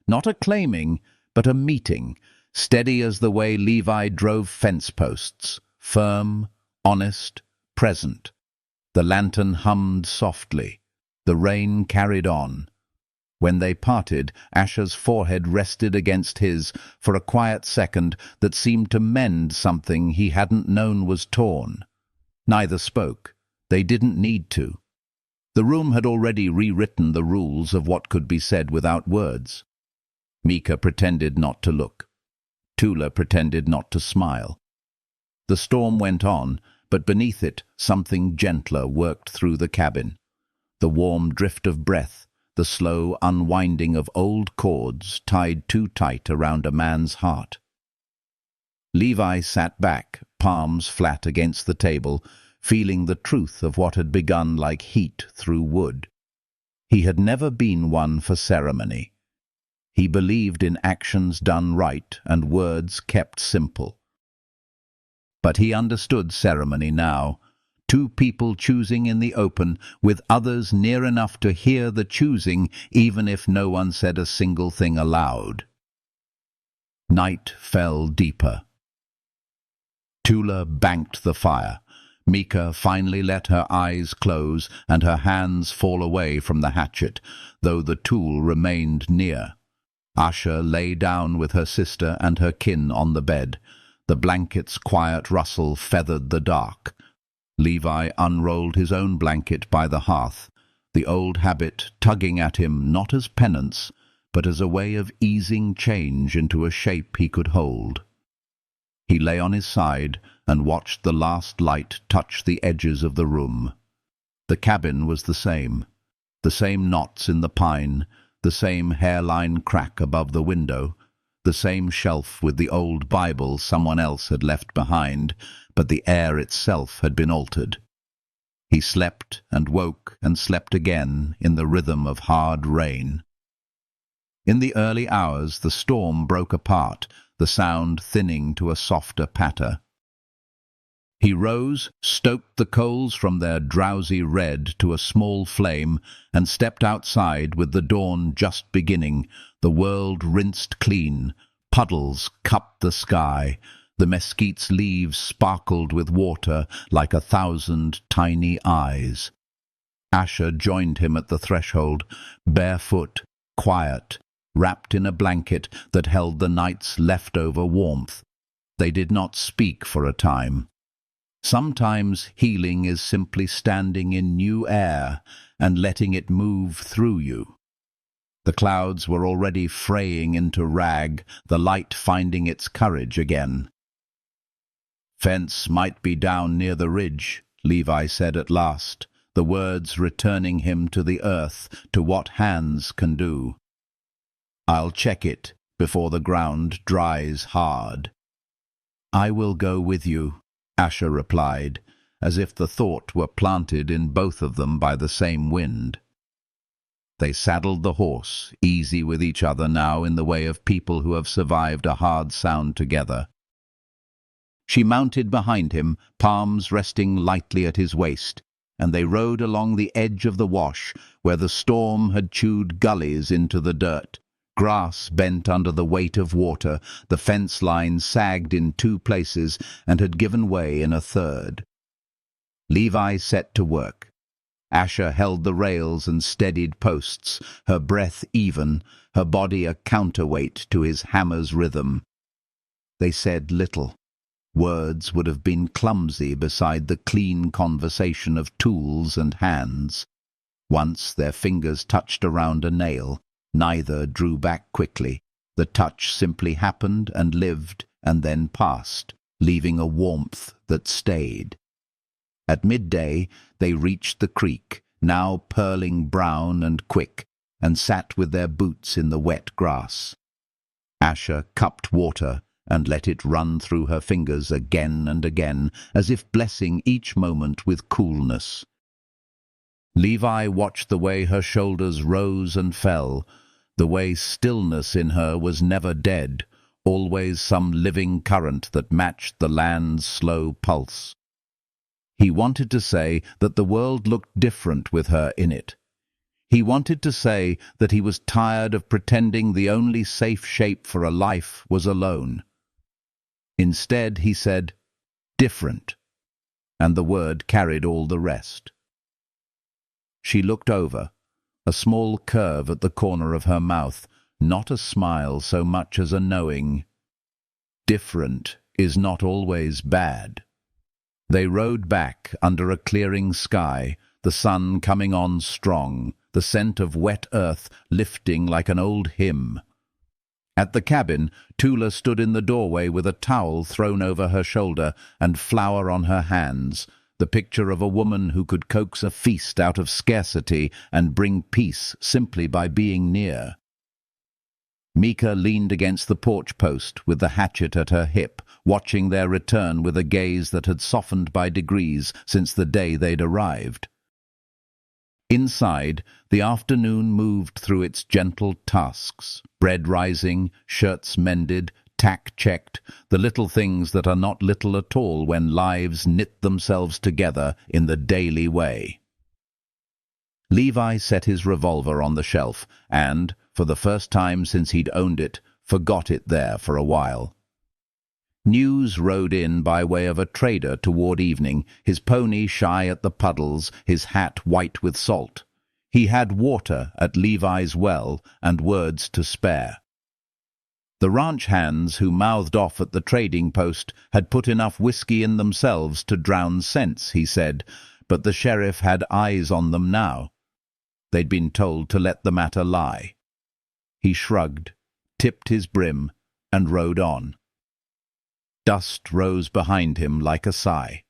Not a claiming, but a meeting, steady as the way Levi drove fence posts, firm, honest, present. The lantern hummed softly. The rain carried on. When they parted, Asher's forehead rested against his for a quiet second that seemed to mend something he hadn't known was torn. Neither spoke. They didn't need to. The room had already rewritten the rules of what could be said without words. Mika pretended not to look. Tula pretended not to smile. The storm went on, but beneath it something gentler worked through the cabin. The warm drift of breath, the slow unwinding of old cords tied too tight around a man's heart. Levi sat back, palms flat against the table, feeling the truth of what had begun like heat through wood. He had never been one for ceremony. He believed in actions done right and words kept simple. But he understood ceremony now. Two people choosing in the open, with others near enough to hear the choosing, even if no one said a single thing aloud. Night fell deeper. Tula banked the fire. Mika finally let her eyes close and her hands fall away from the hatchet, though the tool remained near. Asher lay down with her sister and her kin on the bed. The blanket's quiet rustle feathered the dark. Levi unrolled his own blanket by the hearth, the old habit tugging at him not as penance, but as a way of easing change into a shape he could hold. He lay on his side and watched the last light touch the edges of the room. The cabin was the same knots in the pine, the same hairline crack above the window, the same shelf with the old Bible someone else had left behind, but the air itself had been altered. He slept and woke and slept again in the rhythm of hard rain. In the early hours the storm broke apart, the sound thinning to a softer patter. He rose, stoked the coals from their drowsy red to a small flame, and stepped outside with the dawn just beginning, the world rinsed clean. Puddles cupped the sky. The mesquite's leaves sparkled with water like 1,000 tiny eyes. Asher joined him at the threshold, barefoot, quiet, wrapped in a blanket that held the night's leftover warmth. They did not speak for a time. Sometimes healing is simply standing in new air and letting it move through you. The clouds were already fraying into rag, the light finding its courage again. "Fence might be down near the ridge," Levi said at last, the words returning him to the earth, to what hands can do. "I'll check it before the ground dries hard." "I will go with you," Asher replied, as if the thought were planted in both of them by the same wind. They saddled the horse, easy with each other now in the way of people who have survived a hard sound together. She mounted behind him, palms resting lightly at his waist, and they rode along the edge of the wash, where the storm had chewed gullies into the dirt. Grass bent under the weight of water, the fence line sagged in 2 places and had given way in a third. Levi set to work. Asher held the rails and steadied posts, her breath even, her body a counterweight to his hammer's rhythm. They said little. Words would have been clumsy beside the clean conversation of tools and hands. Once their fingers touched around a nail. Neither drew back quickly. The touch simply happened and lived and then passed, leaving a warmth that stayed. At midday they reached the creek, now purling brown and quick, and sat with their boots in the wet grass. Asher cupped water and let it run through her fingers again and again, as if blessing each moment with coolness. Levi watched the way her shoulders rose and fell, the way stillness in her was never dead, always some living current that matched the land's slow pulse. He wanted to say that the world looked different with her in it. He wanted to say that he was tired of pretending the only safe shape for a life was alone. Instead, he said, "different," and the word carried all the rest. She looked over. a small curve at the corner of her mouth, not a smile so much as a knowing. Different is not always bad. They rode back under a clearing sky, the sun coming on strong, the scent of wet earth lifting like an old hymn. At the cabin, Tula stood in the doorway with a towel thrown over her shoulder and flour on her hands, the picture of a woman who could coax a feast out of scarcity and bring peace simply by being near. Mika leaned against the porch post with the hatchet at her hip, watching their return with a gaze that had softened by degrees since the day they'd arrived. Inside, the afternoon moved through its gentle tasks, bread rising, shirts mended, tack checked, the little things that are not little at all when lives knit themselves together in the daily way. Levi set his revolver on the shelf and, for the first time since he'd owned it, forgot it there for a while. News rode in by way of a trader toward evening, his pony shy at the puddles, his hat white with salt. He had water at Levi's well and words to spare. The ranch hands who mouthed off at the trading post had put enough whiskey in themselves to drown sense, he said, but the sheriff had eyes on them now. They'd been told to let the matter lie. He shrugged, tipped his brim, and rode on. Dust rose behind him like a sigh.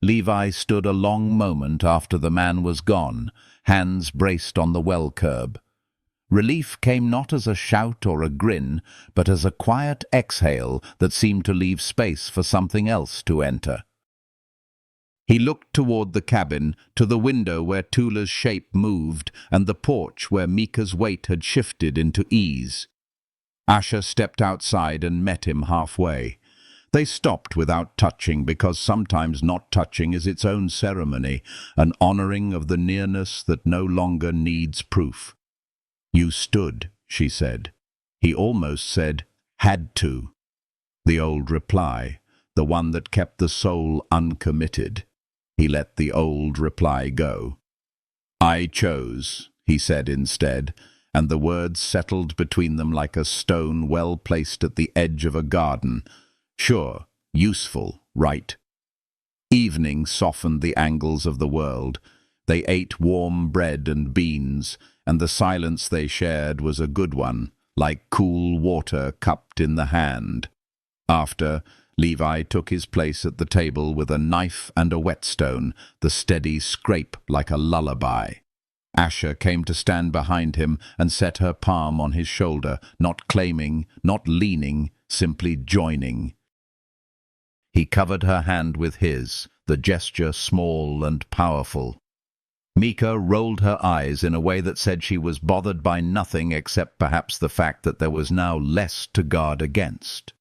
Levi stood a long moment after the man was gone, hands braced on the well curb. Relief came not as a shout or a grin, but as a quiet exhale that seemed to leave space for something else to enter. He looked toward the cabin, to the window where Tula's shape moved, and the porch where Mika's weight had shifted into ease. Asher stepped outside and met him halfway. They stopped without touching, because sometimes not touching is its own ceremony, an honoring of the nearness that no longer needs proof. "You stood," she said. He almost said, "had to." The old reply, the one that kept the soul uncommitted. He let the old reply go. "I chose," he said instead, and the words settled between them like a stone well placed at the edge of a garden. Sure, useful, right. Evening softened the angles of the world. They ate warm bread and beans, and the silence they shared was a good one, like cool water cupped in the hand. After, Levi took his place at the table with a knife and a whetstone, the steady scrape like a lullaby. Asher came to stand behind him and set her palm on his shoulder, not claiming, not leaning, simply joining. He covered her hand with his, the gesture small and powerful. Mika rolled her eyes in a way that said she was bothered by nothing except perhaps the fact that there was now less to guard against.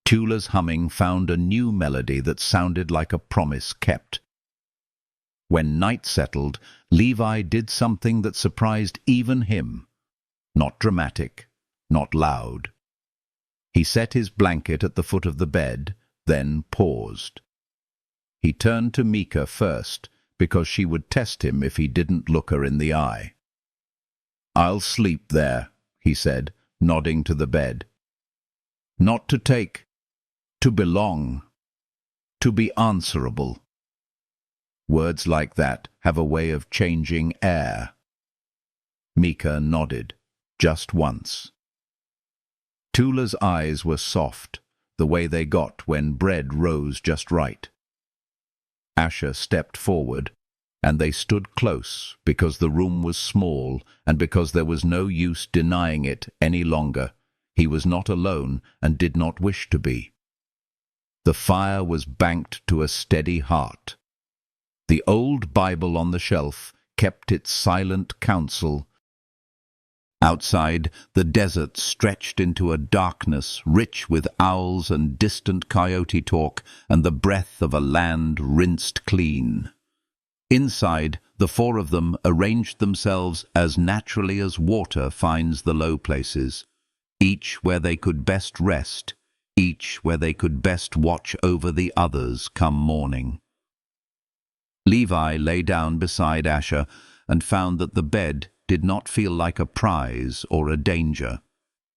Tula's humming found a new melody that sounded like a promise kept. When night settled, Levi did something that surprised even him. Not dramatic, not loud. He set his blanket at the foot of the bed, then paused. He turned to Mika first, because she would test him if he didn't look her in the eye. "I'll sleep there," he said, nodding to the bed. "Not to take, to belong, to be answerable." Words like that have a way of changing air. Mika nodded, just once. Tula's eyes were soft, the way they got when bread rose just right. Asher stepped forward, and they stood close because the room was small and because there was no use denying it any longer. He was not alone and did not wish to be. The fire was banked to a steady heart. The old Bible on the shelf kept its silent counsel. Outside, the desert stretched into a darkness rich with owls and distant coyote talk and the breath of a land rinsed clean. Inside, the four of them arranged themselves as naturally as water finds the low places, each where they could best rest, each where they could best watch over the others come morning. Levi lay down beside Asher, and found that the bed did not feel like a prize or a danger.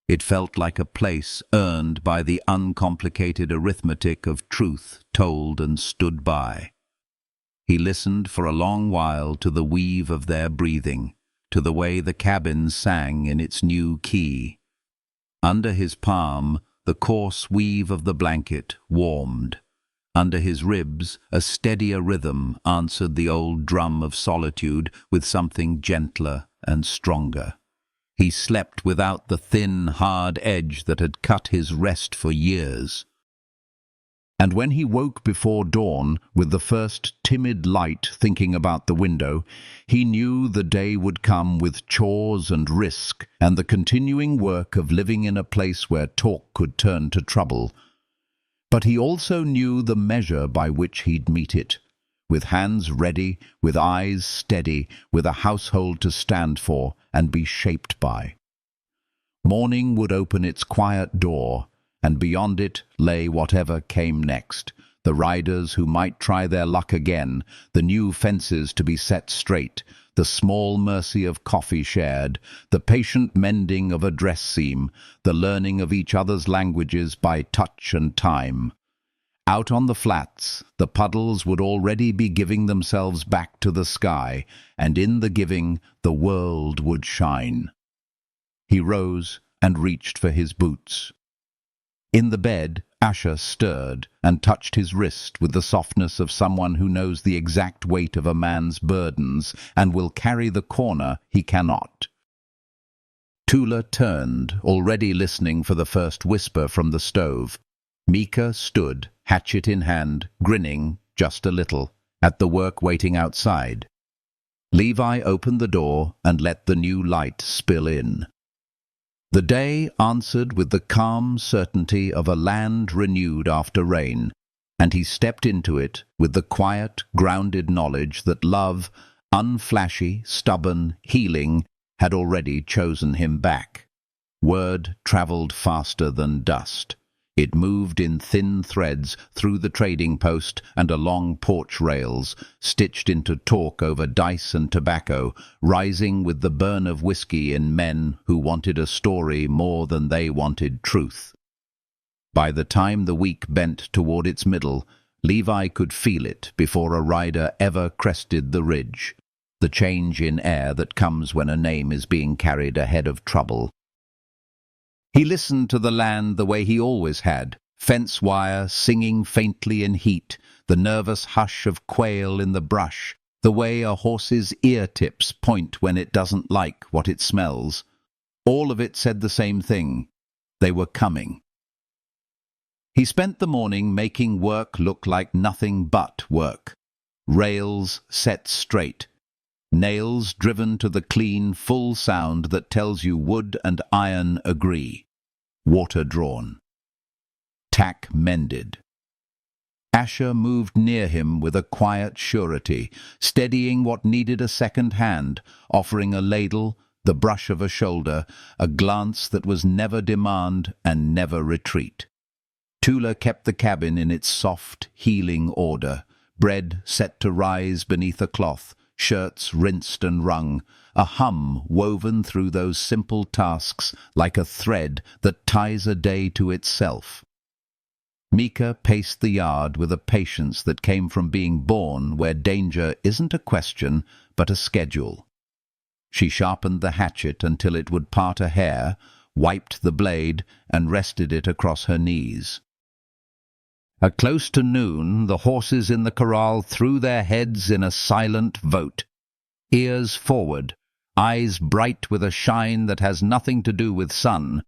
It felt like a place earned by the uncomplicated arithmetic of truth told and stood by. He listened for a long while to the weave of their breathing, to the way the cabin sang in its new key. Under his palm, the coarse weave of the blanket warmed. Under his ribs, a steadier rhythm answered the old drum of solitude with something gentler and stronger. He slept without the thin, hard edge that had cut his rest for years. And when he woke before dawn, with the first timid light thinking about the window, he knew the day would come with chores and risk, and the continuing work of living in a place where talk could turn to trouble. But he also knew the measure by which he'd meet it, with hands ready, with eyes steady, with a household to stand for and be shaped by. Morning would open its quiet door, and beyond it lay whatever came next, the riders who might try their luck again, the new fences to be set straight, the small mercy of coffee shared, the patient mending of a dress seam, the learning of each other's languages by touch and time. Out on the flats, the puddles would already be giving themselves back to the sky, and in the giving, the world would shine. He rose and reached for his boots. In the bed, Asher stirred and touched his wrist with the softness of someone who knows the exact weight of a man's burdens and will carry the corner he cannot. Tula turned, already listening for the first whisper from the stove. Mika stood, hatchet in hand, grinning, just a little, at the work waiting outside. Levi opened the door and let the new light spill in. The day answered with the calm certainty of a land renewed after rain, and he stepped into it with the quiet, grounded knowledge that love, unflashy, stubborn, healing, had already chosen him back. Word travelled faster than dust. It moved in thin threads through the trading post and along porch rails, stitched into talk over dice and tobacco, rising with the burn of whiskey in men who wanted a story more than they wanted truth. By the time the week bent toward its middle, Levi could feel it before a rider ever crested the ridge, the change in air that comes when a name is being carried ahead of trouble. He listened to the land the way he always had, fence wire singing faintly in heat, the nervous hush of quail in the brush, the way a horse's ear tips point when it doesn't like what it smells. All of it said the same thing. They were coming. He spent the morning making work look like nothing but work. Rails set straight. Nails driven to the clean, full sound that tells you wood and iron agree. Water drawn. Tack mended. Asher moved near him with a quiet surety, steadying what needed a second hand, offering a ladle, the brush of a shoulder, a glance that was never demand and never retreat. Tula kept the cabin in its soft, healing order, bread set to rise beneath a cloth, shirts rinsed and wrung, a hum woven through those simple tasks like a thread that ties a day to itself. Mika paced the yard with a patience that came from being born where danger isn't a question but a schedule. She sharpened the hatchet until it would part a hair, wiped the blade, and rested it across her knees. At close to noon, the horses in the corral threw their heads in a silent vote. Ears forward, eyes bright with a shine that has nothing to do with sun.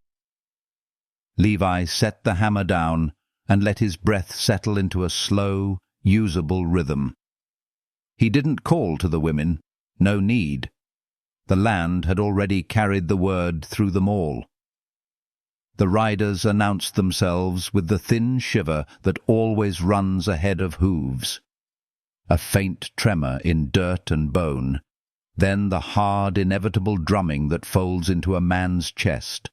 Levi set the hammer down and let his breath settle into a slow, usable rhythm. He didn't call to the women, no need. The land had already carried the word through them all. The riders announced themselves with the thin shiver that always runs ahead of hooves. A faint tremor in dirt and bone, then the hard, inevitable drumming that folds into a man's chest.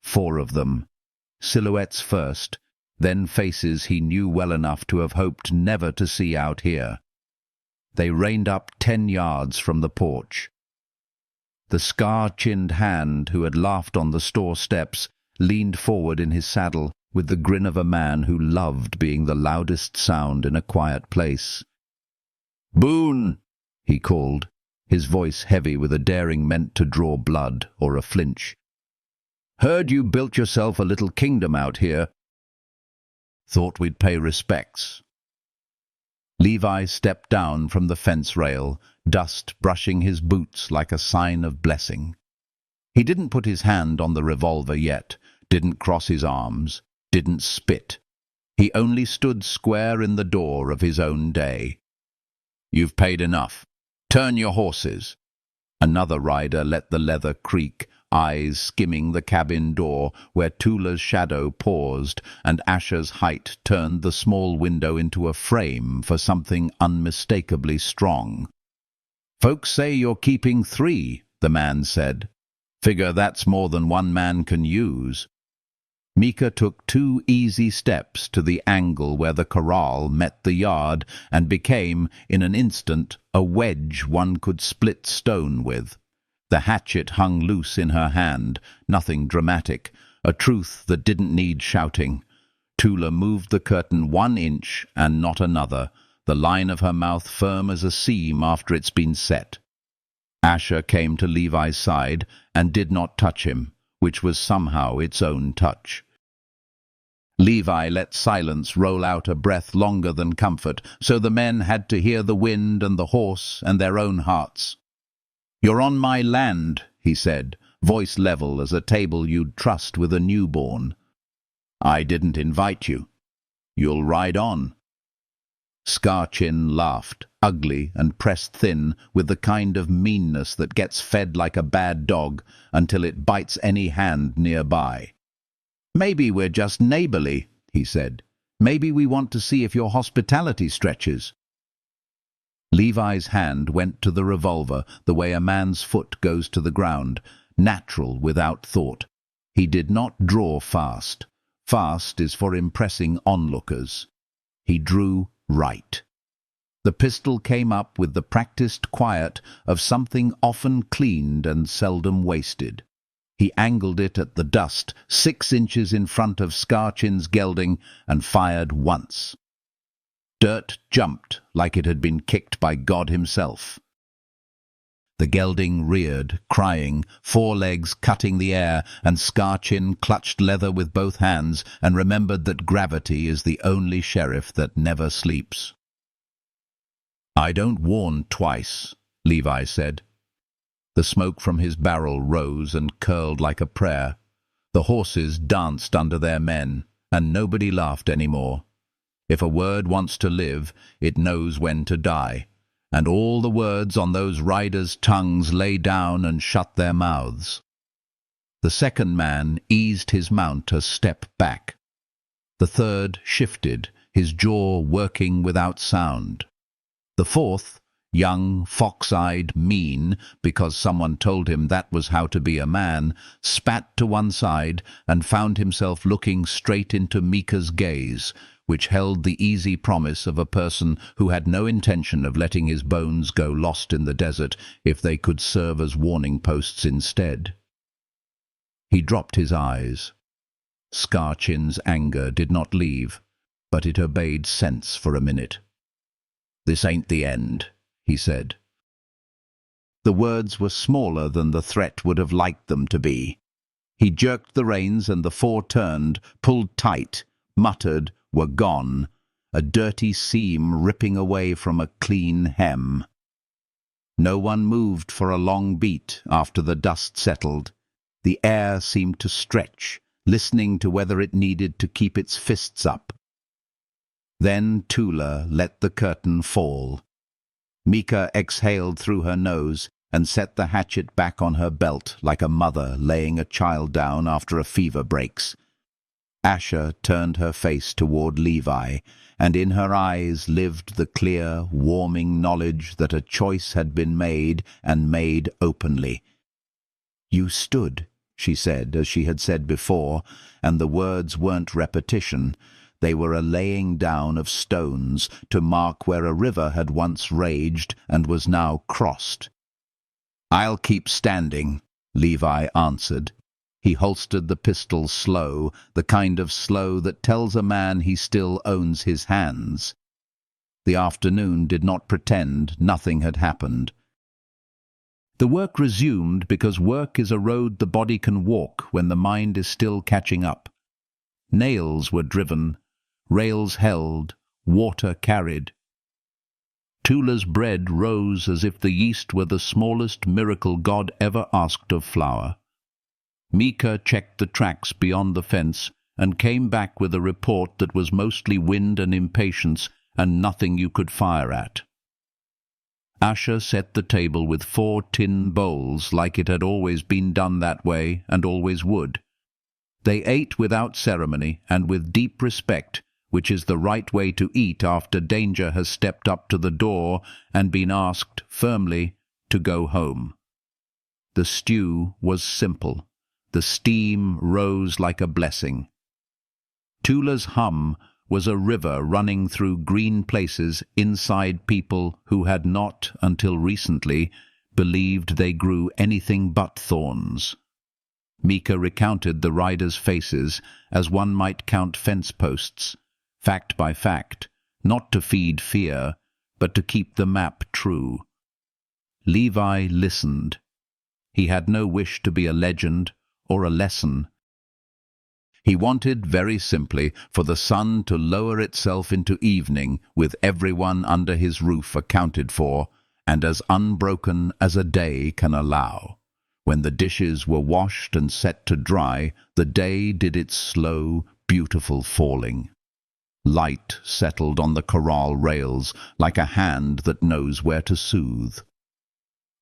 4 of them, silhouettes first, then faces he knew well enough to have hoped never to see out here. They reined up 10 yards from the porch. The scar-chinned hand who had laughed on the store steps leaned forward in his saddle with the grin of a man who loved being the loudest sound in a quiet place. "Boone!" he called, his voice heavy with a daring meant to draw blood or a flinch. "Heard you built yourself a little kingdom out here. Thought we'd pay respects." Levi stepped down from the fence rail, dust brushing his boots like a sign of blessing. He didn't put his hand on the revolver yet, didn't cross his arms, didn't spit. He only stood square in the door of his own day. "You've paid enough. Turn your horses." Another rider let the leather creak, eyes skimming the cabin door where Tula's shadow paused and Asher's height turned the small window into a frame for something unmistakably strong. "Folks say you're keeping 3, the man said. "Figure that's more than one man can use." Mika took 2 easy steps to the angle where the corral met the yard and became, in an instant, a wedge one could split stone with. The hatchet hung loose in her hand, nothing dramatic, a truth that didn't need shouting. Tula moved the curtain 1 inch and not another, the line of her mouth firm as a seam after it's been set. Asher came to Levi's side and did not touch him, which was somehow its own touch. Levi let silence roll out a breath longer than comfort, so the men had to hear the wind and the horse and their own hearts. "You're on my land," he said, voice level as a table you'd trust with a newborn. "I didn't invite you. You'll ride on." Scarchin laughed, ugly and pressed thin, with the kind of meanness that gets fed like a bad dog until it bites any hand nearby. "Maybe we're just neighborly," he said. "Maybe we want to see if your hospitality stretches." Levi's hand went to the revolver the way a man's foot goes to the ground, natural without thought. He did not draw fast. Fast is for impressing onlookers. He drew right. The pistol came up with the practiced quiet of something often cleaned and seldom wasted. He angled it at the dust 6 inches in front of Scarchin's gelding and fired once. Dirt jumped like it had been kicked by God himself. The gelding reared, crying, forelegs cutting the air, and Scarchin clutched leather with both hands and remembered that gravity is the only sheriff that never sleeps. "I don't warn twice," Levi said. The smoke from his barrel rose and curled like a prayer. The horses danced under their men, and nobody laughed anymore. If a word wants to live, it knows when to die, and all the words on those riders' tongues lay down and shut their mouths. The second man eased his mount a step back. The third shifted, his jaw working without sound. The fourth, young, fox-eyed, mean, because someone told him that was how to be a man, spat to one side and found himself looking straight into Mika's gaze, which held the easy promise of a person who had no intention of letting his bones go lost in the desert if they could serve as warning posts instead. He dropped his eyes. Scarchin's anger did not leave, but it obeyed sense for a minute. "This ain't the end," he said. The words were smaller than the threat would have liked them to be. He jerked the reins and the 4 turned, pulled tight, muttered, were gone, a dirty seam ripping away from a clean hem. No one moved for a long beat after the dust settled. The air seemed to stretch, listening to whether it needed to keep its fists up. Then Tula let the curtain fall. Mika exhaled through her nose and set the hatchet back on her belt like a mother laying a child down after a fever breaks. Asher turned her face toward Levi, and in her eyes lived the clear, warming knowledge that a choice had been made, and made openly. "You stood," she said, as she had said before, and the words weren't repetition. They were a laying down of stones to mark where a river had once raged and was now crossed. "I'll keep standing," Levi answered. He holstered the pistol slow, the kind of slow that tells a man he still owns his hands. The afternoon did not pretend nothing had happened. The work resumed because work is a road the body can walk when the mind is still catching up. Nails were driven, rails held, water carried. Tula's bread rose as if the yeast were the smallest miracle God ever asked of flour. Mika checked the tracks beyond the fence and came back with a report that was mostly wind and impatience and nothing you could fire at. Asher set the table with 4 tin bowls like it had always been done that way and always would. They ate without ceremony and with deep respect, which is the right way to eat after danger has stepped up to the door and been asked firmly to go home. The stew was simple. The steam rose like a blessing. Tula's hum was a river running through green places inside people who had not, until recently, believed they grew anything but thorns. Mika recounted the riders' faces as one might count fence posts, fact by fact, not to feed fear, but to keep the map true. Levi listened. He had no wish to be a legend or a lesson. He wanted, very simply, for the sun to lower itself into evening with everyone under his roof accounted for and as unbroken as a day can allow. When the dishes were washed and set to dry, the day did its slow, beautiful falling. Light settled on the corral rails like a hand that knows where to soothe.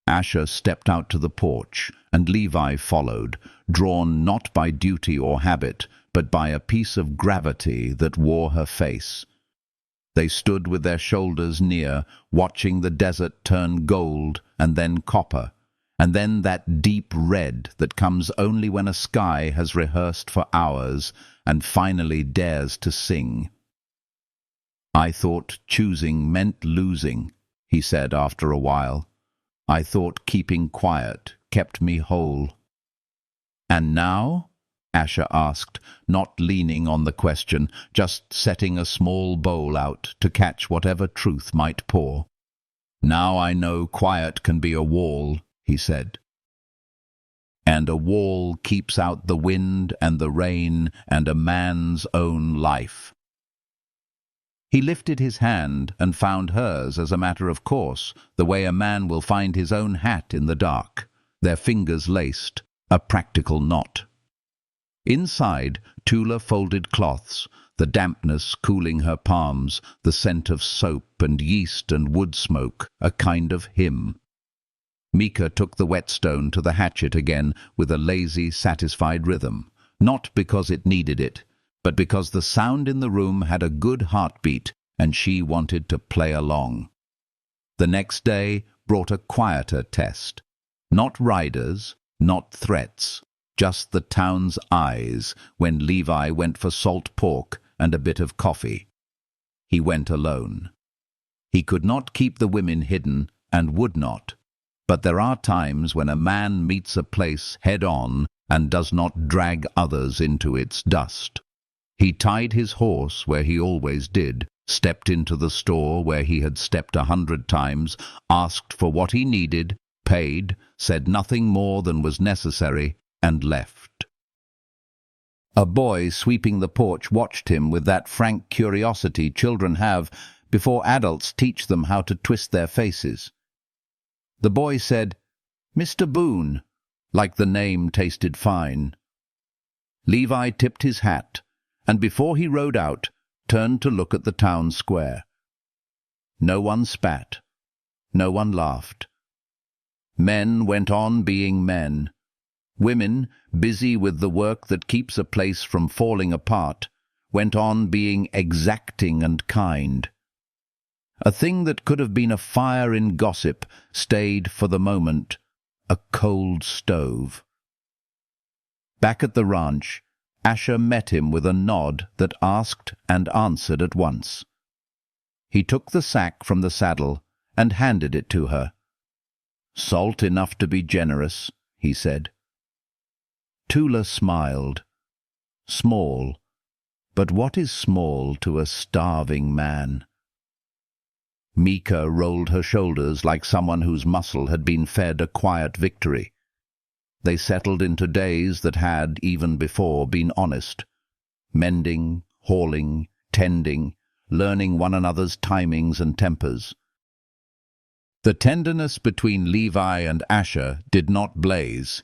Asher stepped out to the porch, and Levi followed, drawn not by duty or habit, but by a piece of gravity that wore her face. They stood with their shoulders near, watching the desert turn gold and then copper, and then that deep red that comes only when a sky has rehearsed for hours and finally dares to sing. "I thought choosing meant losing," he said after a while. "I thought keeping quiet kept me whole." "And now?" Asher asked, not leaning on the question, just setting a small bowl out to catch whatever truth might pour. "Now I know quiet can be a wall," he said. "And a wall keeps out the wind and the rain and a man's own life." He lifted his hand and found hers as a matter of course, the way a man will find his own hat in the dark, their fingers laced, a practical knot. Inside, Tula folded cloths, the dampness cooling her palms, the scent of soap and yeast and wood smoke, a kind of hymn. Mika took the whetstone to the hatchet again with a lazy, satisfied rhythm, not because it needed it, but because the sound in the room had a good heartbeat and she wanted to play along. The next day brought a quieter test. Not riders, not threats, just the town's eyes when Levi went for salt pork and a bit of coffee. He went alone. He could not keep the women hidden and would not, but there are times when a man meets a place head-on and does not drag others into its dust. He tied his horse where he always did, stepped into the store where he had stepped 100 times, asked for what he needed, paid, said nothing more than was necessary, and left. A boy sweeping the porch watched him with that frank curiosity children have before adults teach them how to twist their faces. The boy said, "Mr. Boone," like the name tasted fine. Levi tipped his hat, and before he rode out, turned to look at the town square. No one spat. No one laughed. Men went on being men. Women, busy with the work that keeps a place from falling apart, went on being exacting and kind. A thing that could have been a fire in gossip stayed, for the moment, a cold stove. Back at the ranch, Asher met him with a nod that asked and answered at once. He took the sack from the saddle and handed it to her. "Salt enough to be generous," he said. Tula smiled. Small, but what is small to a starving man? Mika rolled her shoulders like someone whose muscle had been fed a quiet victory. They settled into days that had, even before, been honest. Mending, hauling, tending, learning one another's timings and tempers. The tenderness between Levi and Asher did not blaze.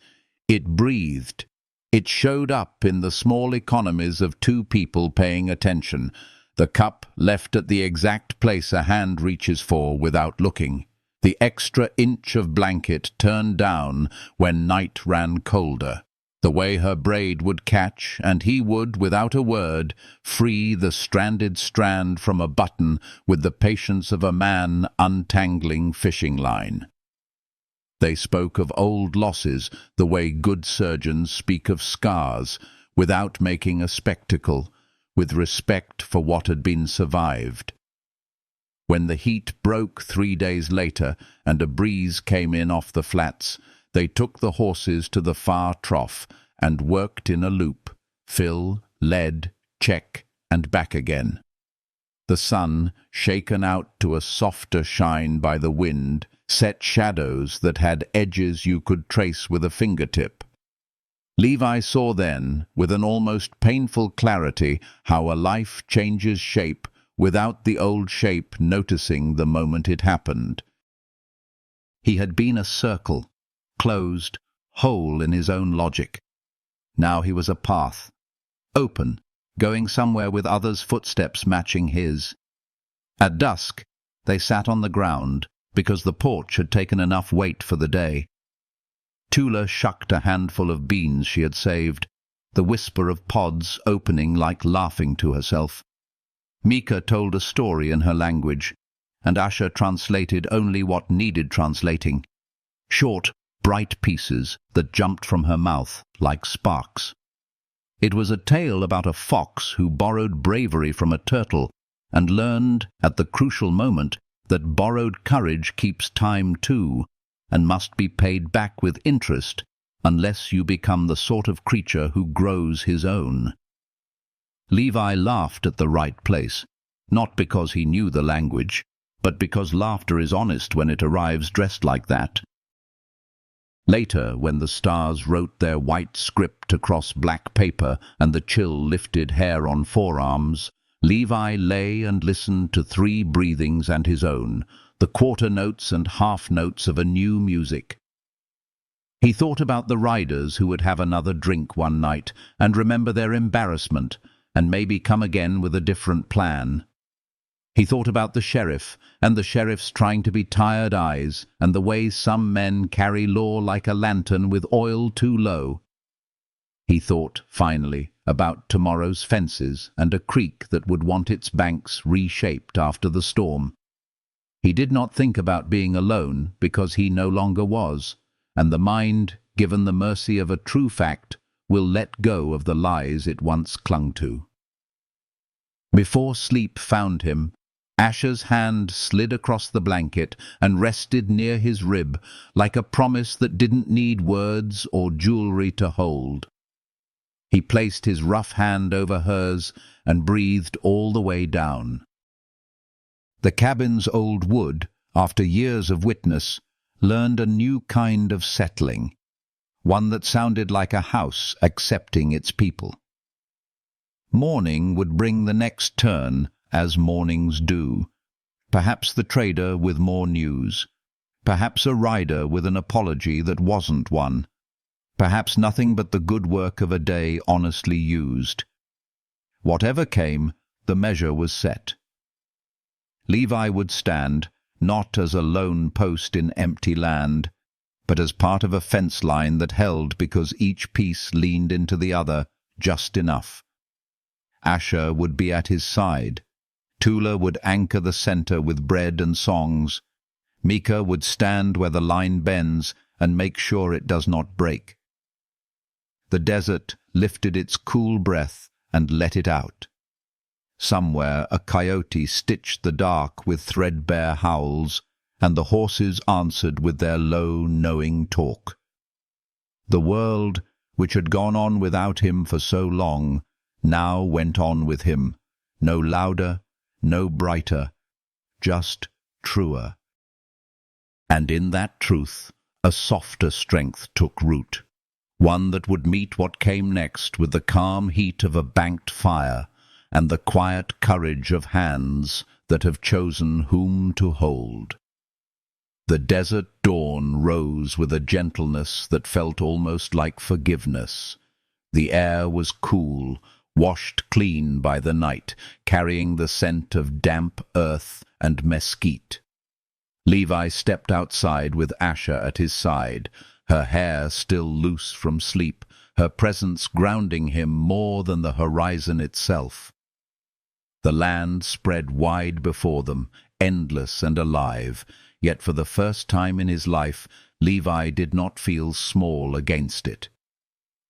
It breathed. It showed up in the small economies of two people paying attention, the cup left at the exact place a hand reaches for without looking, the extra inch of blanket turned down when night ran colder, the way her braid would catch, and he would, without a word, free the stranded strand from a button with the patience of a man untangling fishing line. They spoke of old losses the way good surgeons speak of scars, without making a spectacle, with respect for what had been survived. When the heat broke 3 days later and a breeze came in off the flats, they took the horses to the far trough and worked in a loop, fill, lead, check, and back again. The sun, shaken out to a softer shine by the wind, set shadows that had edges you could trace with a fingertip. Levi saw then, with an almost painful clarity, how a life changes shape without the old shape noticing the moment it happened. He had been a circle, closed, whole in his own logic. Now he was a path, open, going somewhere with others' footsteps matching his. At dusk, they sat on the ground, because the porch had taken enough weight for the day. Tula shucked a handful of beans she had saved, the whisper of pods opening like laughing to herself. Mika told a story in her language, and Asher translated only what needed translating. Short, bright pieces that jumped from her mouth like sparks. It was a tale about a fox who borrowed bravery from a turtle and learned, at the crucial moment, that borrowed courage keeps time too, and must be paid back with interest unless you become the sort of creature who grows his own. Levi laughed at the right place, not because he knew the language, but because laughter is honest when it arrives dressed like that. Later, when the stars wrote their white script across black paper and the chill lifted hair on forearms, Levi lay and listened to 3 breathings and his own, the quarter notes and half notes of a new music. He thought about the riders who would have another drink one night and remember their embarrassment and maybe come again with a different plan. He thought about the sheriff and the sheriff's trying to be tired eyes and the way some men carry law like a lantern with oil too low. He thought, finally, about tomorrow's fences and a creek that would want its banks reshaped after the storm. He did not think about being alone because he no longer was, and the mind, given the mercy of a true fact, will let go of the lies it once clung to. Before sleep found him, Asher's hand slid across the blanket and rested near his rib, like a promise that didn't need words or jewelry to hold. He placed his rough hand over hers and breathed all the way down. The cabin's old wood, after years of witness, learned a new kind of settling, one that sounded like a house accepting its people. Morning would bring the next turn, as mornings do. Perhaps the trader with more news. Perhaps a rider with an apology that wasn't one. Perhaps nothing but the good work of a day honestly used. Whatever came, the measure was set. Levi would stand, not as a lone post in empty land, but as part of a fence line that held because each piece leaned into the other just enough. Asher would be at his side. Tula would anchor the center with bread and songs. Mika would stand where the line bends and make sure it does not break. The desert, lifted its cool breath and let it out. Somewhere a coyote stitched the dark with threadbare howls, and the horses answered with their low, knowing talk. The world, which had gone on without him for so long, now went on with him, no louder, no brighter, just truer. And in that truth, a softer strength took root, one that would meet what came next with the calm heat of a banked fire and the quiet courage of hands that have chosen whom to hold. The desert dawn rose with a gentleness that felt almost like forgiveness. The air was cool, washed clean by the night, carrying the scent of damp earth and mesquite. Levi stepped outside with Asha at his side, her hair still loose from sleep, her presence grounding him more than the horizon itself. The land spread wide before them, endless and alive, yet for the first time in his life, Levi did not feel small against it.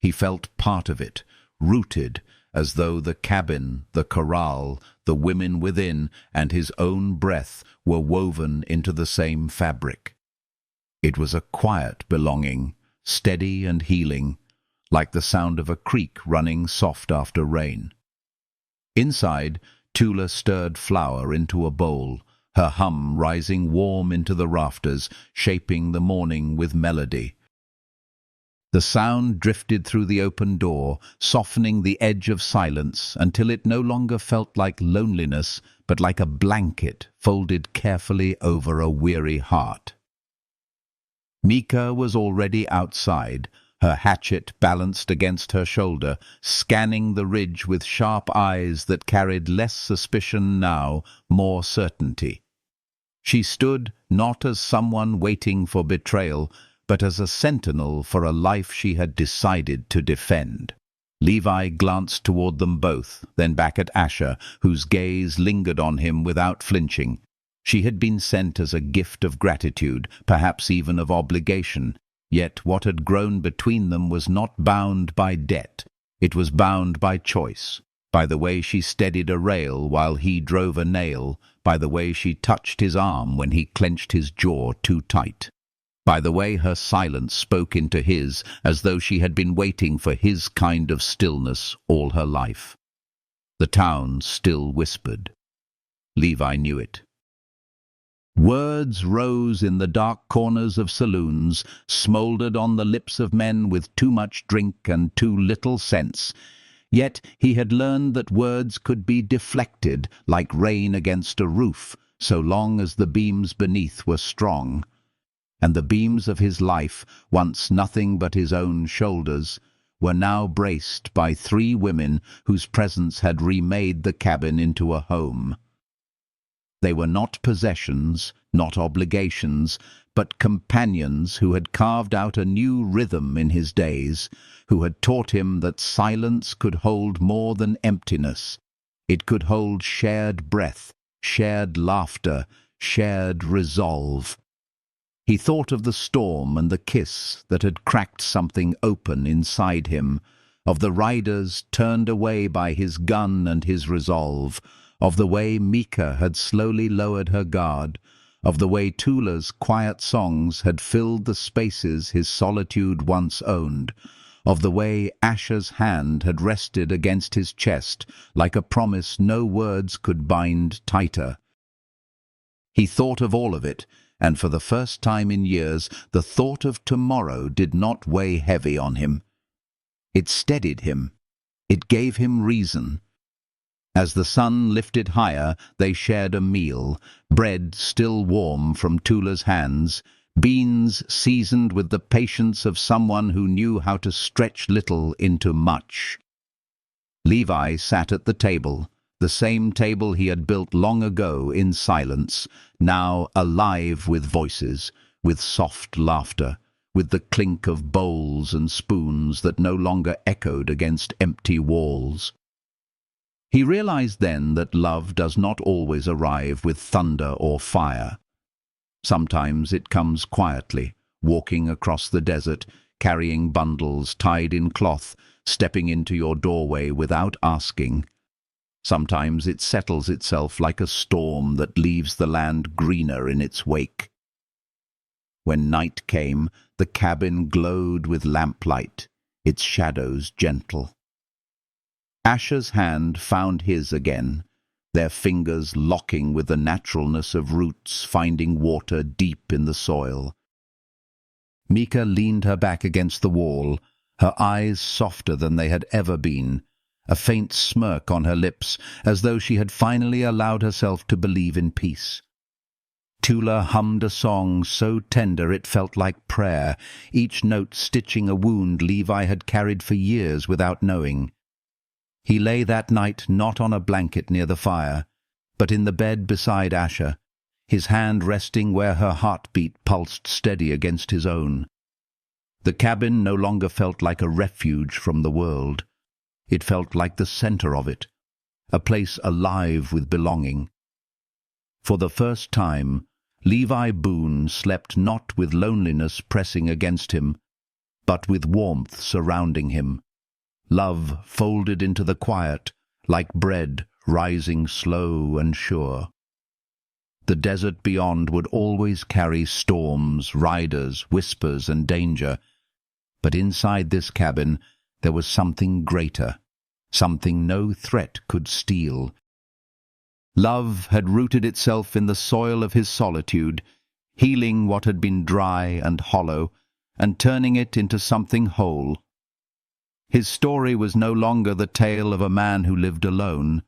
He felt part of it, rooted, as though the cabin, the corral, the women within, and his own breath were woven into the same fabric. It was a quiet belonging, steady and healing, like the sound of a creek running soft after rain. Inside, Tula stirred flour into a bowl, her hum rising warm into the rafters, shaping the morning with melody. The sound drifted through the open door, softening the edge of silence until it no longer felt like loneliness, but like a blanket folded carefully over a weary heart. Mika was already outside, her hatchet balanced against her shoulder, scanning the ridge with sharp eyes that carried less suspicion now, more certainty. She stood not as someone waiting for betrayal, but as a sentinel for a life she had decided to defend. Levi glanced toward them both, then back at Asha, whose gaze lingered on him without flinching. She had been sent as a gift of gratitude, perhaps even of obligation, yet what had grown between them was not bound by debt. It was bound by choice, by the way she steadied a rail while he drove a nail, by the way she touched his arm when he clenched his jaw too tight, by the way her silence spoke into his as though she had been waiting for his kind of stillness all her life. The town still whispered. Levi knew it. Words rose in the dark corners of saloons, smouldered on the lips of men with too much drink and too little sense. Yet he had learned that words could be deflected like rain against a roof, so long as the beams beneath were strong. And the beams of his life, once nothing but his own shoulders, were now braced by 3 women whose presence had remade the cabin into a home. They were not possessions, not obligations, but companions who had carved out a new rhythm in his days, who had taught him that silence could hold more than emptiness. It could hold shared breath, shared laughter, shared resolve. He thought of the storm and the kiss that had cracked something open inside him, of the riders turned away by his gun and his resolve, of the way Mika had slowly lowered her guard, of the way Tula's quiet songs had filled the spaces his solitude once owned, of the way Asha's hand had rested against his chest like a promise no words could bind tighter. He thought of all of it, and for the first time in years the thought of tomorrow did not weigh heavy on him. It steadied him. It gave him reason. As the sun lifted higher, they shared a meal, bread still warm from Tula's hands, beans seasoned with the patience of someone who knew how to stretch little into much. Levi sat at the table, the same table he had built long ago in silence, now alive with voices, with soft laughter, with the clink of bowls and spoons that no longer echoed against empty walls. He realized then that love does not always arrive with thunder or fire. Sometimes it comes quietly, walking across the desert, carrying bundles tied in cloth, stepping into your doorway without asking. Sometimes it settles itself like a storm that leaves the land greener in its wake. When night came, the cabin glowed with lamplight, its shadows gentle. Asher's hand found his again, their fingers locking with the naturalness of roots finding water deep in the soil. Mika leaned her back against the wall, her eyes softer than they had ever been, a faint smirk on her lips, as though she had finally allowed herself to believe in peace. Tula hummed a song so tender it felt like prayer, each note stitching a wound Levi had carried for years without knowing. He lay that night not on a blanket near the fire, but in the bed beside Asher, his hand resting where her heartbeat pulsed steady against his own. The cabin no longer felt like a refuge from the world. It felt like the center of it, a place alive with belonging. For the first time, Levi Boone slept not with loneliness pressing against him, but with warmth surrounding him. Love folded into the quiet, like bread rising slow and sure. The desert beyond would always carry storms, riders, whispers, and danger, but inside this cabin there was something greater, something no threat could steal. Love had rooted itself in the soil of his solitude, healing what had been dry and hollow, and turning it into something whole. His story was no longer the tale of a man who lived alone,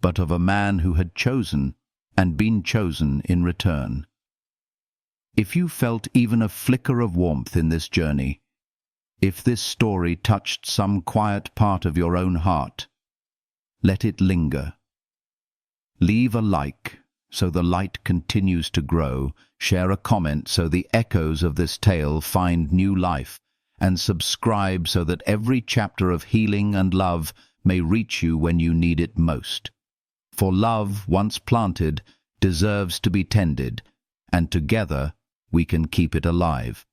but of a man who had chosen and been chosen in return. If you felt even a flicker of warmth in this journey, if this story touched some quiet part of your own heart, let it linger. Leave a like so the light continues to grow, share a comment so the echoes of this tale find new life, and subscribe so that every chapter of healing and love may reach you when you need it most. For love, once planted, deserves to be tended, and together we can keep it alive.